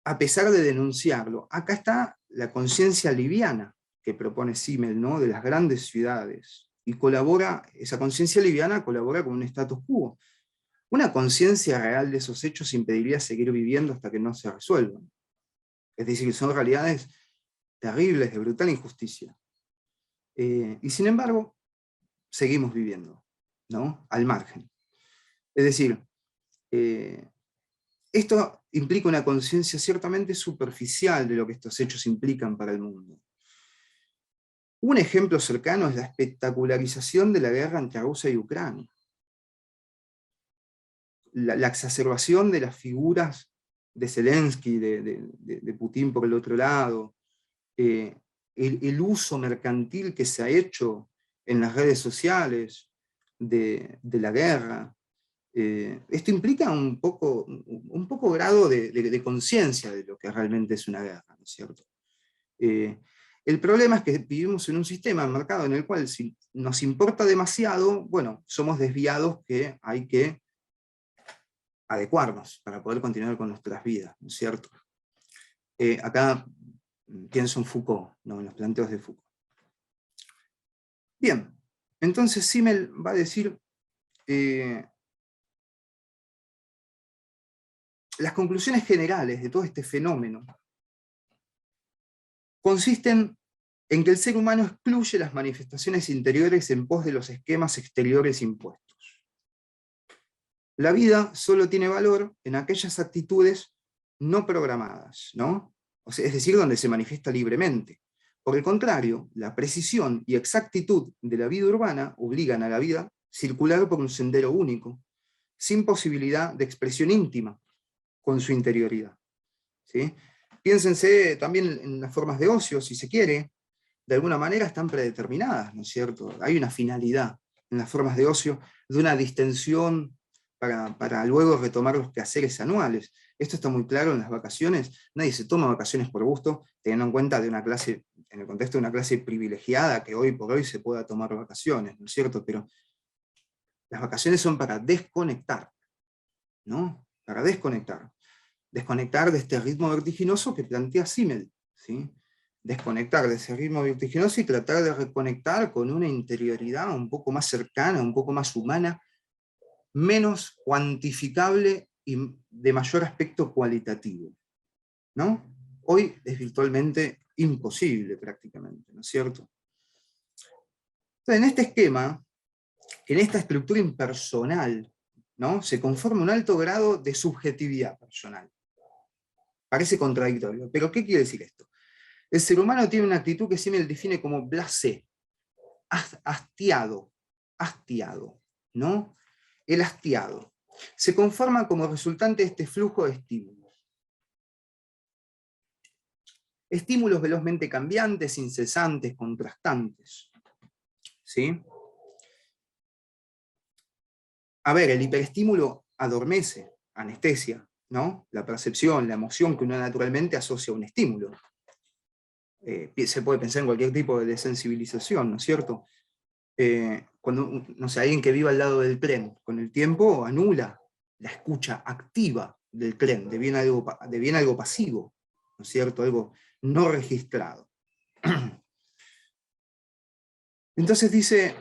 A pesar de denunciarlo, acá está la conciencia liviana que propone Simmel, ¿no?, de las grandes ciudades, y esa conciencia liviana colabora con un status quo. Una conciencia real de esos hechos impediría seguir viviendo hasta que no se resuelvan. Es decir, son realidades terribles, de brutal injusticia. Y sin embargo, seguimos viviendo, ¿no?, al margen. Es decir, esto implica una conciencia ciertamente superficial de lo que estos hechos implican para el mundo. Un ejemplo cercano es la espectacularización de la guerra entre Rusia y Ucrania. La exacerbación de las figuras de Zelensky, de Putin por el otro lado, el uso mercantil que se ha hecho en las redes sociales de la guerra. Esto implica un poco grado de conciencia de lo que realmente es una guerra, ¿no es cierto? El problema es que vivimos en un sistema marcado en el cual, si nos importa demasiado, bueno, somos desviados que hay que adecuarnos para poder continuar con nuestras vidas, ¿no es cierto? Acá pienso en Foucault, ¿no?, en los planteos de Foucault. Bien, entonces Simmel va a decir, las conclusiones generales de todo este fenómeno consisten en que el ser humano excluye las manifestaciones interiores en pos de los esquemas exteriores impuestos. La vida solo tiene valor en aquellas actitudes no programadas, ¿no? O sea, es decir, donde se manifiesta libremente. Por el contrario, la precisión y exactitud de la vida urbana obligan a la vida a circular por un sendero único, sin posibilidad de expresión íntima con su interioridad, ¿sí? Piénsense también en las formas de ocio, si se quiere, de alguna manera están predeterminadas, ¿no es cierto? Hay una finalidad en las formas de ocio, de una distensión para luego retomar los quehaceres anuales. Esto está muy claro en las vacaciones. Nadie se toma vacaciones por gusto, teniendo en cuenta de una clase, en el contexto de una clase privilegiada, que hoy por hoy se pueda tomar vacaciones, ¿no es cierto? Pero las vacaciones son para desconectar, ¿no? Para desconectar. Desconectar de este ritmo vertiginoso que plantea Simmel, ¿sí? Desconectar de ese ritmo vertiginoso y tratar de reconectar con una interioridad un poco más cercana, un poco más humana, menos cuantificable y de mayor aspecto cualitativo, ¿no? Hoy es virtualmente imposible prácticamente, ¿no es cierto? Entonces, en este esquema, en esta estructura impersonal, ¿no?, se conforma un alto grado de subjetividad personal. Parece contradictorio, pero ¿qué quiere decir esto? El ser humano tiene una actitud que Simmel define como blasé, hastiado. ¿no? El hastiado. Se conforma como resultante de este flujo de estímulos. Estímulos velozmente cambiantes, incesantes, contrastantes. ¿Sí? A ver, el hiperestímulo adormece, anestesia, ¿no? La percepción, la emoción que uno naturalmente asocia a un estímulo. Se puede pensar en cualquier tipo de desensibilización, ¿no es cierto? Cuando, no sé, alguien que viva al lado del tren, con el tiempo anula la escucha activa del tren, deviene algo pasivo, ¿no es cierto? Algo no registrado. Entonces dice,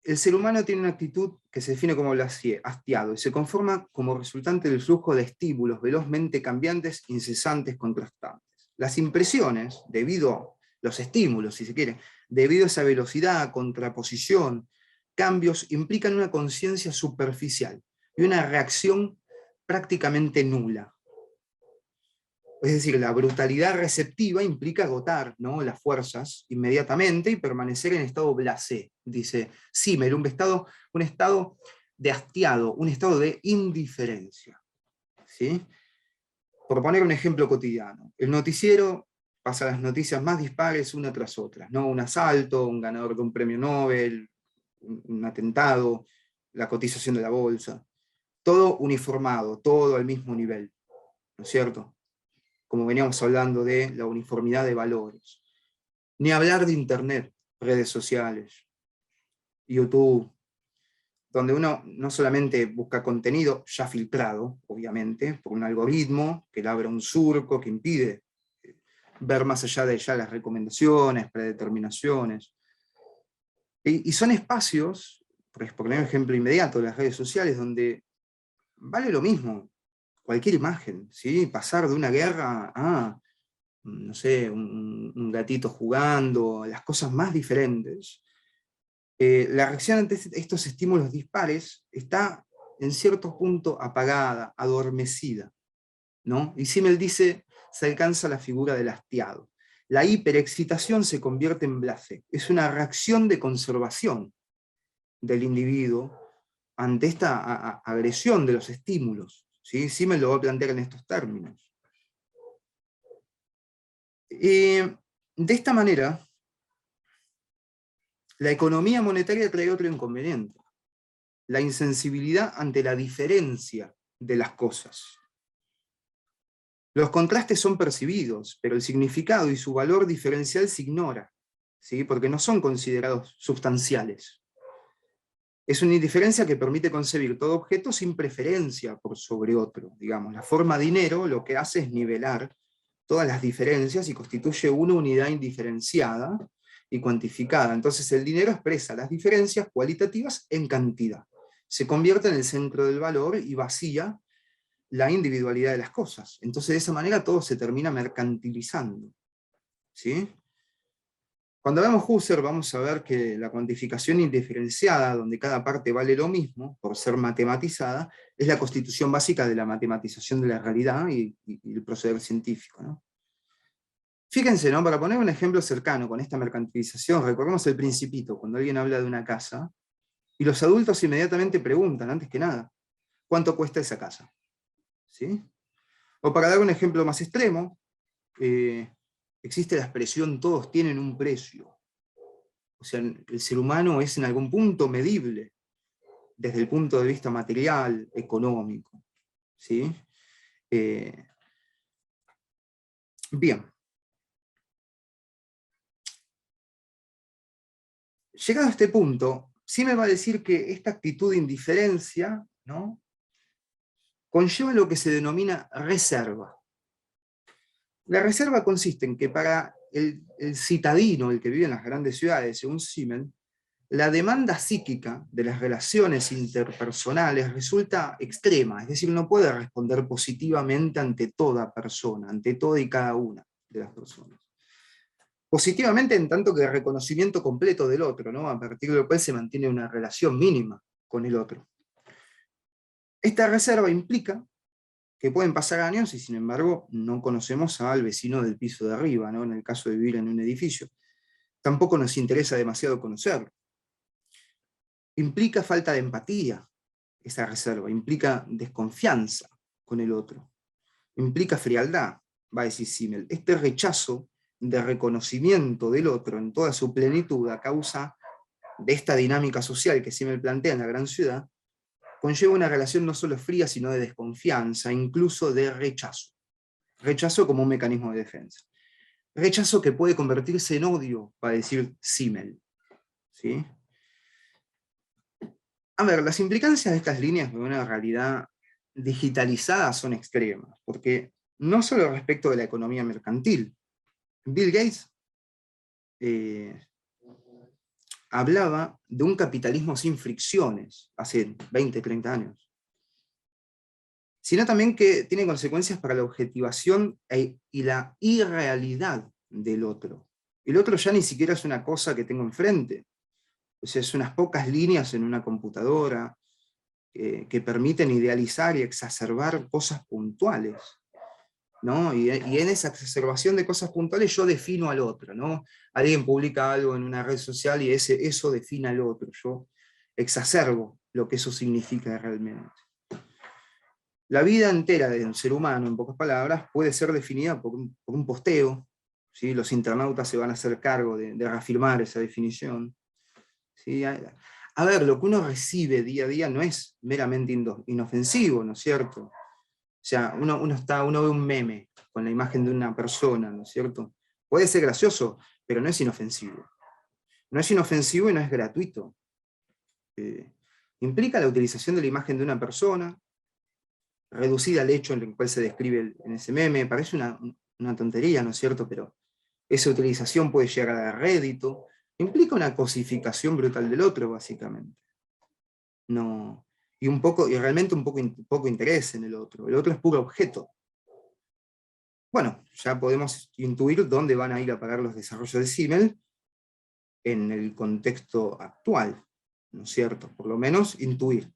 el ser humano tiene una actitud que se define como hastiado y se conforma como resultante del flujo de estímulos velozmente cambiantes, incesantes, contrastantes. Las impresiones, debido a los estímulos, si se quiere, debido a esa velocidad, contraposición, cambios, implican una conciencia superficial y una reacción prácticamente nula. Es decir, la brutalidad receptiva implica agotar, ¿no?, las fuerzas inmediatamente y permanecer en estado blasé, dice Simmel, un estado de hastiado, un estado de indiferencia. ¿Sí? Por poner un ejemplo cotidiano, el noticiero pasa las noticias más dispares una tras otra, ¿no? Un asalto, un ganador de un premio Nobel, un atentado, la cotización de la bolsa, todo uniformado, todo al mismo nivel, ¿no es cierto? Como veníamos hablando de la uniformidad de valores. Ni hablar de Internet, redes sociales, YouTube, donde uno no solamente busca contenido ya filtrado, obviamente, por un algoritmo que le abre un surco, que impide ver más allá de ya las recomendaciones, predeterminaciones. Y son espacios, por poner un ejemplo inmediato, las redes sociales, donde vale lo mismo cualquier imagen, ¿sí? Pasar de una guerra a, no sé, un gatito jugando, las cosas más diferentes. La reacción ante estos estímulos dispares está en cierto punto apagada, adormecida, ¿no? Y Simmel dice, se alcanza la figura del hastiado. La hiperexcitación se convierte en blasé. Es una reacción de conservación del individuo ante esta agresión de los estímulos. ¿Sí? Simmel lo va a plantear en estos términos. De esta manera, la economía monetaria trae otro inconveniente: la insensibilidad ante la diferencia de las cosas. Los contrastes son percibidos, pero el significado y su valor diferencial se ignora, ¿sí? Porque no son considerados sustanciales. Es una indiferencia que permite concebir todo objeto sin preferencia por sobre otro. Digamos, la forma dinero lo que hace es nivelar todas las diferencias y constituye una unidad indiferenciada y cuantificada. Entonces el dinero expresa las diferencias cualitativas en cantidad. Se convierte en el centro del valor y vacía la individualidad de las cosas. Entonces de esa manera todo se termina mercantilizando. ¿Sí? Cuando vemos Husserl vamos a ver que la cuantificación indiferenciada, donde cada parte vale lo mismo, por ser matematizada, es la constitución básica de la matematización de la realidad y el proceder científico, ¿no? Fíjense, ¿no? Para poner un ejemplo cercano con esta mercantilización, recordemos El Principito, cuando alguien habla de una casa, y los adultos inmediatamente preguntan, antes que nada, ¿cuánto cuesta esa casa? ¿Sí? O para dar un ejemplo más extremo, existe la expresión todos tienen un precio. O sea, el ser humano es en algún punto medible, desde el punto de vista material, económico. ¿Sí? Bien. Llegado a este punto, sí me va a decir que esta actitud de indiferencia, ¿no?, conlleva lo que se denomina reserva. La reserva consiste en que para el citadino, el que vive en las grandes ciudades, según Simmel, la demanda psíquica de las relaciones interpersonales resulta extrema, es decir, no puede responder positivamente ante toda persona, ante toda y cada una de las personas. Positivamente en tanto que reconocimiento completo del otro, ¿no?, a partir de lo cual se mantiene una relación mínima con el otro. Esta reserva implica que pueden pasar años y sin embargo no conocemos al vecino del piso de arriba, ¿no?, en el caso de vivir en un edificio. Tampoco nos interesa demasiado conocerlo. implica falta de empatía, esa reserva, implica desconfianza con el otro, implica frialdad, va a decir Simmel. Este rechazo de reconocimiento del otro en toda su plenitud a causa de esta dinámica social que Simmel plantea en La Gran Ciudad, conlleva una relación no solo fría, sino de desconfianza, incluso de rechazo. Rechazo como un mecanismo de defensa. Rechazo que puede convertirse en odio, va a decir Simmel. ¿Sí? A ver, las implicancias de estas líneas de una realidad digitalizada son extremas, porque no solo respecto de la economía mercantil. Bill Gates hablaba de un capitalismo sin fricciones hace 20, 30 años, sino también que tiene consecuencias para la objetivación y la irrealidad del otro. El otro ya ni siquiera es una cosa que tengo enfrente, o sea, es unas pocas líneas en una computadora que permiten idealizar y exacerbar cosas puntuales, ¿no? Y en esa exacerbación de cosas puntuales yo defino al otro, ¿no? Alguien publica algo en una red social y eso define al otro, yo exacerbo lo que eso significa realmente. La vida entera de un ser humano, en pocas palabras, puede ser definida por un posteo, ¿sí? Los internautas se van a hacer cargo de reafirmar esa definición. ¿Sí? A ver, lo que uno recibe día a día no es meramente inofensivo, ¿no es cierto? O sea, uno ve un meme con la imagen de una persona, ¿no es cierto? Puede ser gracioso, pero no es inofensivo. No es inofensivo y no es gratuito. Implica la utilización de la imagen de una persona, reducida al hecho en el cual se describe en ese meme. Parece una tontería, ¿no es cierto? Pero esa utilización puede llegar a dar rédito. Implica una cosificación brutal del otro, básicamente. No, y realmente un poco interés en el otro. El otro es puro objeto. Bueno, ya podemos intuir dónde van a ir a parar los desarrollos de Simmel en el contexto actual, ¿no es cierto? Por lo menos intuir.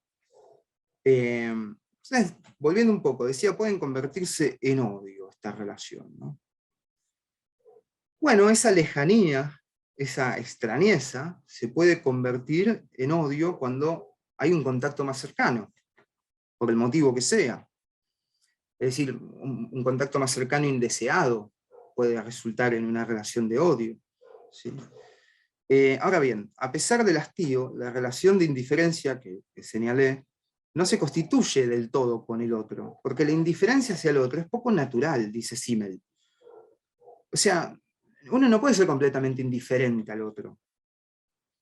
Entonces, volviendo un poco, decía, pueden convertirse en odio esta relación, ¿no? Bueno, esa lejanía, esa extrañeza, se puede convertir en odio cuando hay un contacto más cercano, por el motivo que sea. Es decir, un contacto más cercano indeseado puede resultar en una relación de odio, ¿sí? Ahora bien, a pesar del hastío, la relación de indiferencia que señalé no se constituye del todo con el otro, porque la indiferencia hacia el otro es poco natural, dice Simmel. O sea, uno no puede ser completamente indiferente al otro.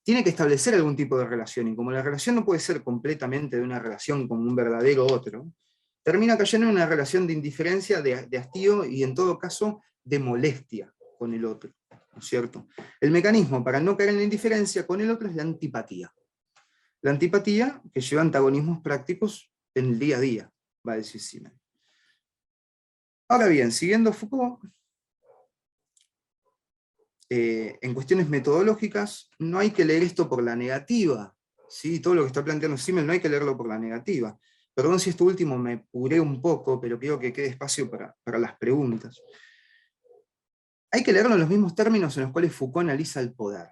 Tiene que establecer algún tipo de relación, y como la relación no puede ser completamente de una relación con un verdadero otro, termina cayendo en una relación de indiferencia, de hastío y en todo caso de molestia con el otro, ¿no es cierto? El mecanismo para no caer en la indiferencia con el otro es la antipatía. La antipatía que lleva antagonismos prácticos en el día a día, va a decir Simmel. Ahora bien, siguiendo Foucault, en cuestiones metodológicas, no hay que leer esto por la negativa, ¿sí? Todo lo que está planteando Simmel no hay que leerlo por la negativa. Perdón si esto último me puré un poco, pero quiero que quede espacio para las preguntas. Hay que leerlo en los mismos términos en los cuales Foucault analiza el poder,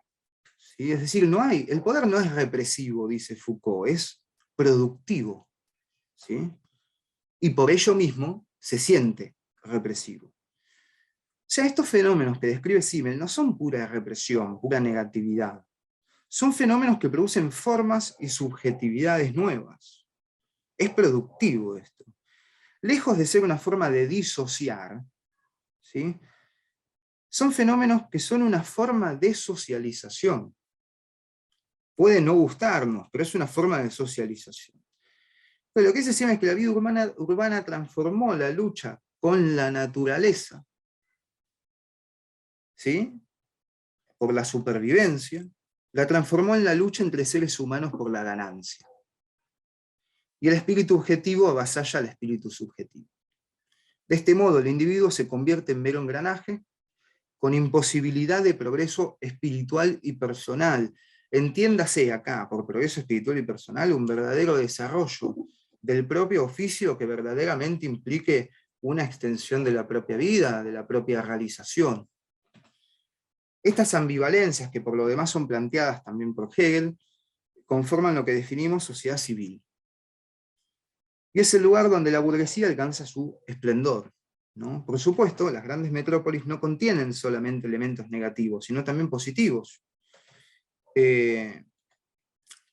¿sí? Es decir, el poder no es represivo, dice Foucault, es productivo, ¿sí? Y por ello mismo se siente represivo. O sea, estos fenómenos que describe Simmel no son pura represión, pura negatividad. Son fenómenos que producen formas y subjetividades nuevas. Es productivo esto. Lejos de ser una forma de disociar, ¿sí? Son fenómenos que son una forma de socialización. Puede no gustarnos, pero es una forma de socialización. Pero lo que dice Simmel es que la vida urbana transformó la lucha con la naturaleza, ¿sí? Por la supervivencia, la transformó en la lucha entre seres humanos por la ganancia. Y el espíritu objetivo avasalla al espíritu subjetivo. De este modo, el individuo se convierte en mero engranaje, con imposibilidad de progreso espiritual y personal. Entiéndase acá, por progreso espiritual y personal, un verdadero desarrollo del propio oficio que verdaderamente implique una extensión de la propia vida, de la propia realización. Estas ambivalencias, que por lo demás son planteadas también por Hegel, conforman lo que definimos sociedad civil. Y es el lugar donde la burguesía alcanza su esplendor, ¿no? Por supuesto, las grandes metrópolis no contienen solamente elementos negativos, sino también positivos. Pero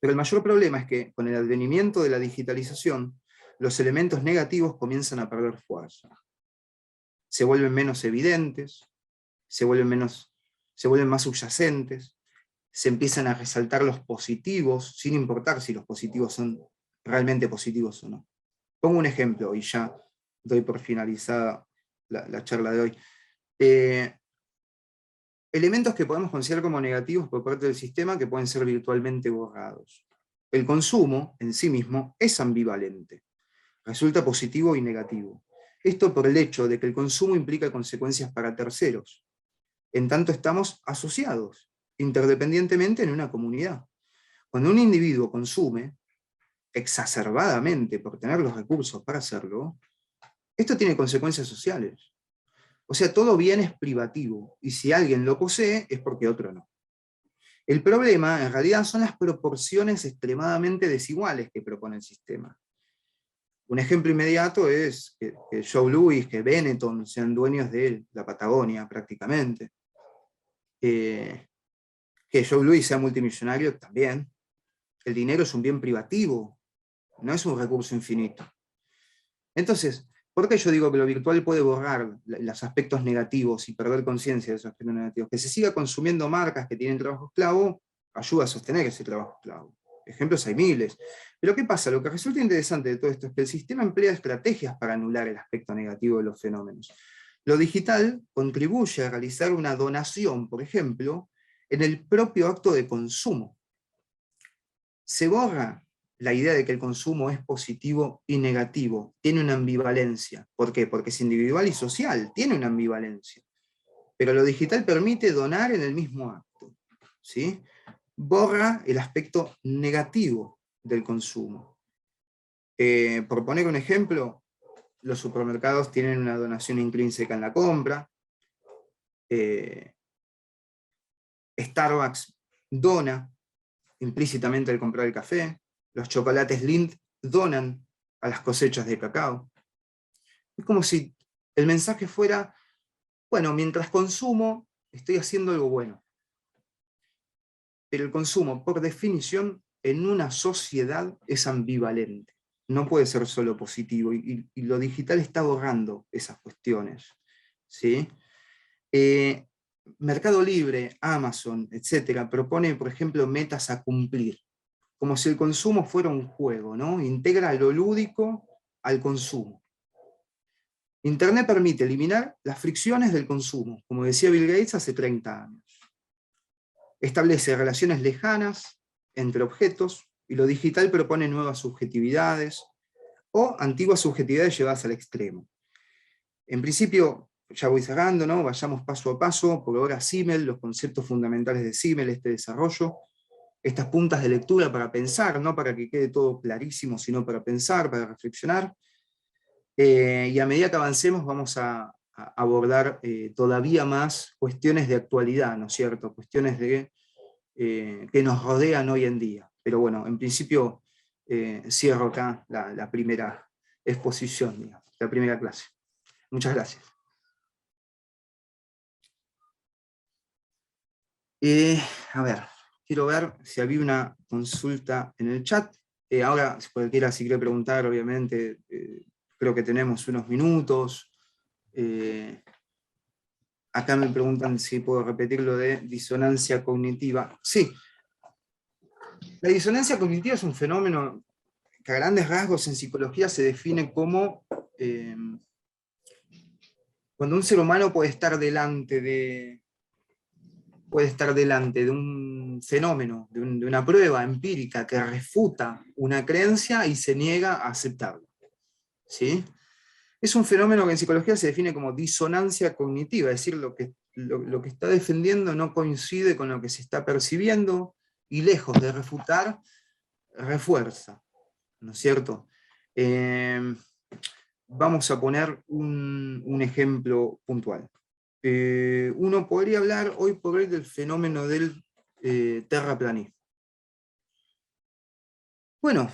el mayor problema es que con el advenimiento de la digitalización, los elementos negativos comienzan a perder fuerza. Se vuelven menos evidentes, se vuelven más subyacentes, se empiezan a resaltar los positivos, sin importar si los positivos son realmente positivos o no. Pongo un ejemplo, y ya doy por finalizada la charla de hoy. Elementos que podemos considerar como negativos por parte del sistema que pueden ser virtualmente borrados. El consumo, en sí mismo, es ambivalente. Resulta positivo y negativo. Esto por el hecho de que el consumo implica consecuencias para terceros. En tanto estamos asociados, interdependientemente en una comunidad. Cuando un individuo consume, exacerbadamente por tener los recursos para hacerlo, esto tiene consecuencias sociales. O sea, todo bien es privativo, y si alguien lo posee es porque otro no. El problema, en realidad, son las proporciones extremadamente desiguales que propone el sistema. Un ejemplo inmediato es que Joe Louis, que Benetton sean dueños de la Patagonia prácticamente. Que Joe Louis sea multimillonario también. El dinero es un bien privativo, no es un recurso infinito. Entonces, ¿por qué yo digo que lo virtual puede borrar los aspectos negativos y perder conciencia de esos aspectos negativos? Que se siga consumiendo marcas que tienen trabajo esclavo ayuda a sostener ese trabajo esclavo. Ejemplos hay miles. Pero ¿qué pasa? Lo que resulta interesante de todo esto es que el sistema emplea estrategias para anular el aspecto negativo de los fenómenos. Lo digital contribuye a realizar una donación, por ejemplo, en el propio acto de consumo. Se borra la idea de que el consumo es positivo y negativo, tiene una ambivalencia. ¿Por qué? Porque es individual y social, tiene una ambivalencia. Pero lo digital permite donar en el mismo acto, ¿sí? Borra el aspecto negativo del consumo. Por poner un ejemplo, los supermercados tienen una donación intrínseca en la compra, Starbucks dona implícitamente al comprar el café, los chocolates Lindt donan a las cosechas de cacao. Es como si el mensaje fuera, bueno, mientras consumo, estoy haciendo algo bueno. Pero el consumo, por definición, en una sociedad es ambivalente. No puede ser solo positivo, y lo digital está borrando esas cuestiones, ¿sí? Mercado Libre, Amazon, etcétera, propone, por ejemplo, metas a cumplir, como si el consumo fuera un juego, ¿no? Integra lo lúdico al consumo. Internet permite eliminar las fricciones del consumo, como decía Bill Gates hace 30 años. Establece relaciones lejanas entre objetos, y lo digital propone nuevas subjetividades, o antiguas subjetividades llevadas al extremo. En principio, ya voy cerrando, ¿no? Vayamos paso a paso. Por ahora Simmel, los conceptos fundamentales de Simmel, este desarrollo, estas puntas de lectura para pensar, no para que quede todo clarísimo, sino para pensar, para reflexionar. Y a medida que avancemos vamos a abordar todavía más cuestiones de actualidad, ¿no es cierto? Cuestiones que nos rodean hoy en día. Pero bueno, en principio cierro acá la primera exposición, digamos, la primera clase. Muchas gracias. A ver, quiero ver si había una consulta en el chat. Ahora, si cualquiera si quiere preguntar, obviamente, creo que tenemos unos minutos. Acá me preguntan si puedo repetir lo de disonancia cognitiva. Sí, la disonancia cognitiva es un fenómeno que a grandes rasgos en psicología se define como cuando un ser humano puede estar delante de un fenómeno, de una prueba empírica que refuta una creencia y se niega a aceptarla. ¿Sí? Es un fenómeno que en psicología se define como disonancia cognitiva, es decir, lo que está defendiendo no coincide con lo que se está percibiendo, y lejos de refutar, refuerza, ¿no es cierto? Vamos a poner un ejemplo puntual. Uno podría hablar hoy por hoy del fenómeno del terraplanismo. Bueno,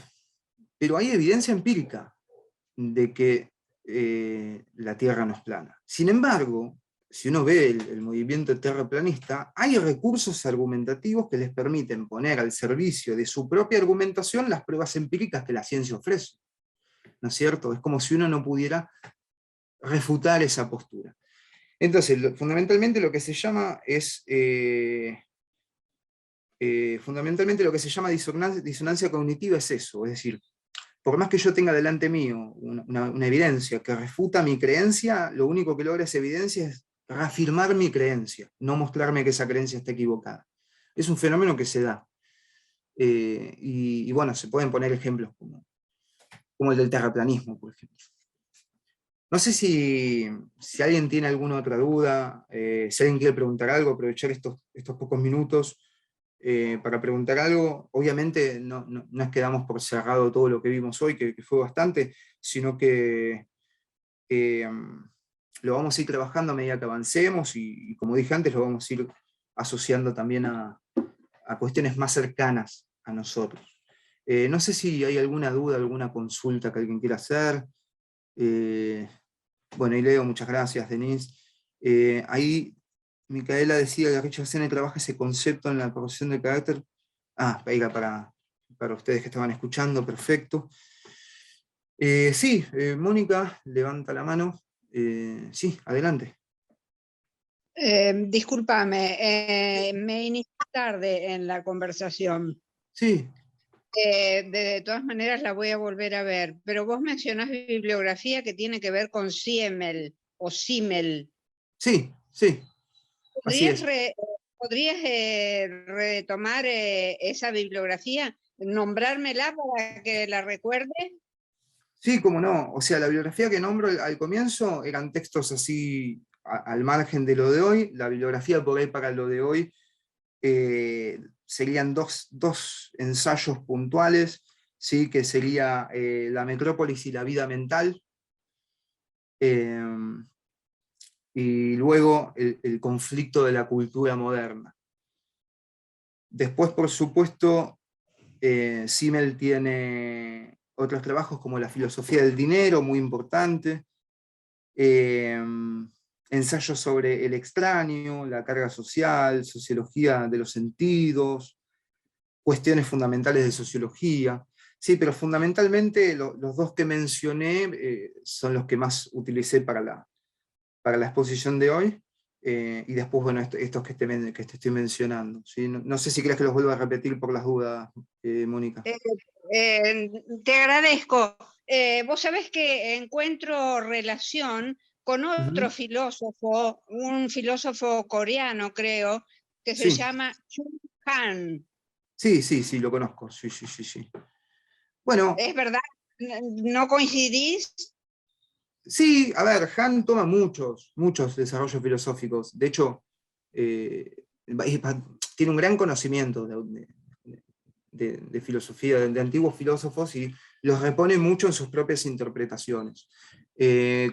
pero hay evidencia empírica de que la Tierra no es plana. Sin embargo, si uno ve el movimiento terraplanista, hay recursos argumentativos que les permiten poner al servicio de su propia argumentación las pruebas empíricas que la ciencia ofrece. ¿No es cierto? Es como si uno no pudiera refutar esa postura. Entonces, fundamentalmente lo que se llama es fundamentalmente lo que se llama disonancia cognitiva es eso, es decir, por más que yo tenga delante mío una evidencia que refuta mi creencia, lo único que logra esa evidencia es reafirmar mi creencia, no mostrarme que esa creencia está equivocada. Es un fenómeno que se da. Y bueno, se pueden poner ejemplos como el del terraplanismo, por ejemplo. No sé si alguien tiene alguna otra duda, si alguien quiere preguntar algo, aprovechar estos pocos minutos para preguntar algo. Obviamente no es que damos por cerrado todo lo que vimos hoy, que fue bastante, sino que lo vamos a ir trabajando a medida que avancemos y como dije antes, lo vamos a ir asociando también a cuestiones más cercanas a nosotros. No sé si hay alguna duda, alguna consulta que alguien quiera hacer. Bueno, y Leo, muchas gracias, Denise. Ahí Micaela decía que Richard Sennett trabaja ese concepto en la corrosión del carácter. Para ustedes que estaban escuchando, perfecto. Sí, Mónica, levanta la mano. Sí, adelante. Discúlpame, me inicié tarde en la conversación. Sí. De todas maneras la voy a volver a ver, pero vos mencionás bibliografía que tiene que ver con Simmel o Simmel. Sí, sí. Así es. ¿Podrías retomar esa bibliografía? ¿Nombrármela para que la recuerde? Sí, cómo no. O sea, la bibliografía que nombro al comienzo eran textos así al margen de lo de hoy. La bibliografía por ahí para lo de hoy serían dos ensayos puntuales, ¿sí? Que sería La Metrópolis y la vida mental, y luego el conflicto de la cultura moderna. Después, por supuesto, Simmel tiene otros trabajos como La filosofía del dinero, muy importante, ensayos sobre el extraño, la carga social, sociología de los sentidos, cuestiones fundamentales de sociología. Sí, pero fundamentalmente los dos que mencioné son los que más utilicé para la exposición de hoy, y después, bueno, estos que te estoy mencionando. ¿Sí? No sé si crees que los vuelva a repetir por las dudas, Mónica. Te agradezco. Vos sabés que encuentro relación con otro filósofo, un filósofo coreano, creo, que se llama Chung Han. Sí, lo conozco. Sí. Bueno. ¿Es verdad? ¿No coincidís? Sí, a ver, Han toma muchos desarrollos filosóficos. De hecho, tiene un gran conocimiento de filosofía, de antiguos filósofos, y los repone mucho en sus propias interpretaciones.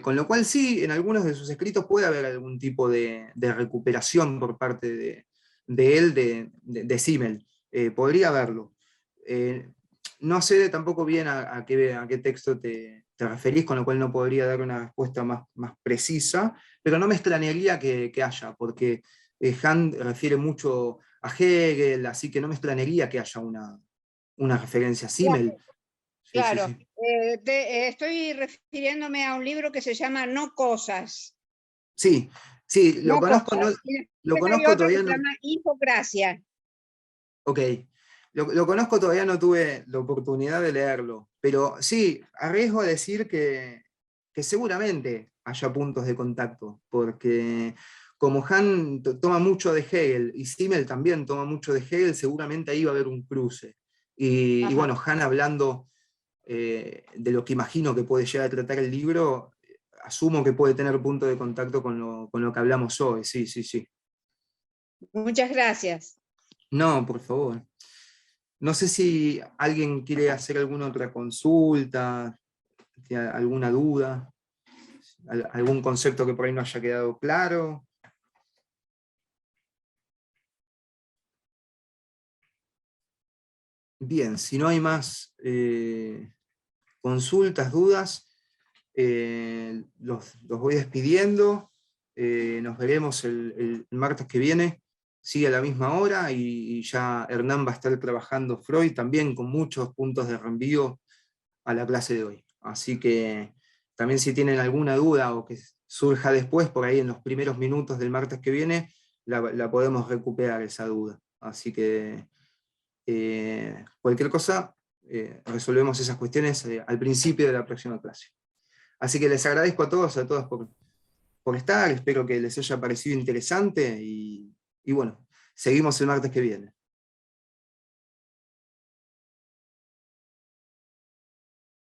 Con lo cual sí, en algunos de sus escritos puede haber algún tipo de recuperación por parte de él, de Simmel. Podría haberlo. No sé tampoco bien a qué texto te referís, con lo cual no podría dar una respuesta más precisa, pero no me extrañaría que haya, porque Han refiere mucho a Hegel, así que no me extrañaría que haya una referencia a Simmel. Claro, Sí. estoy refiriéndome a un libro que se llama No Cosas. Sí, lo conozco, lo conozco todavía no. Se llama Infocracia. Ok, lo conozco, todavía no tuve la oportunidad de leerlo, pero sí, arriesgo a decir que seguramente haya puntos de contacto, porque como Han toma mucho de Hegel y Simmel también toma mucho de Hegel, seguramente ahí va a haber un cruce. Y bueno, Han hablando de lo que imagino que puede llegar a tratar el libro, asumo que puede tener punto de contacto con lo que hablamos hoy, sí. Muchas gracias. No, por favor. No sé si alguien quiere hacer alguna otra consulta, tiene alguna duda, algún concepto que por ahí no haya quedado claro. Bien, si no hay más consultas, dudas, los voy despidiendo. Nos veremos el martes que viene, sigue a la misma hora, y ya Hernán va a estar trabajando Freud también con muchos puntos de reenvío a la clase de hoy. Así que también, si tienen alguna duda o que surja después, por ahí en los primeros minutos del martes que viene, la podemos recuperar esa duda. Así que cualquier cosa, resolvemos esas cuestiones al principio de la próxima clase. Así que les agradezco a todos, a todas por estar, espero que les haya parecido interesante, y bueno, seguimos el martes que viene.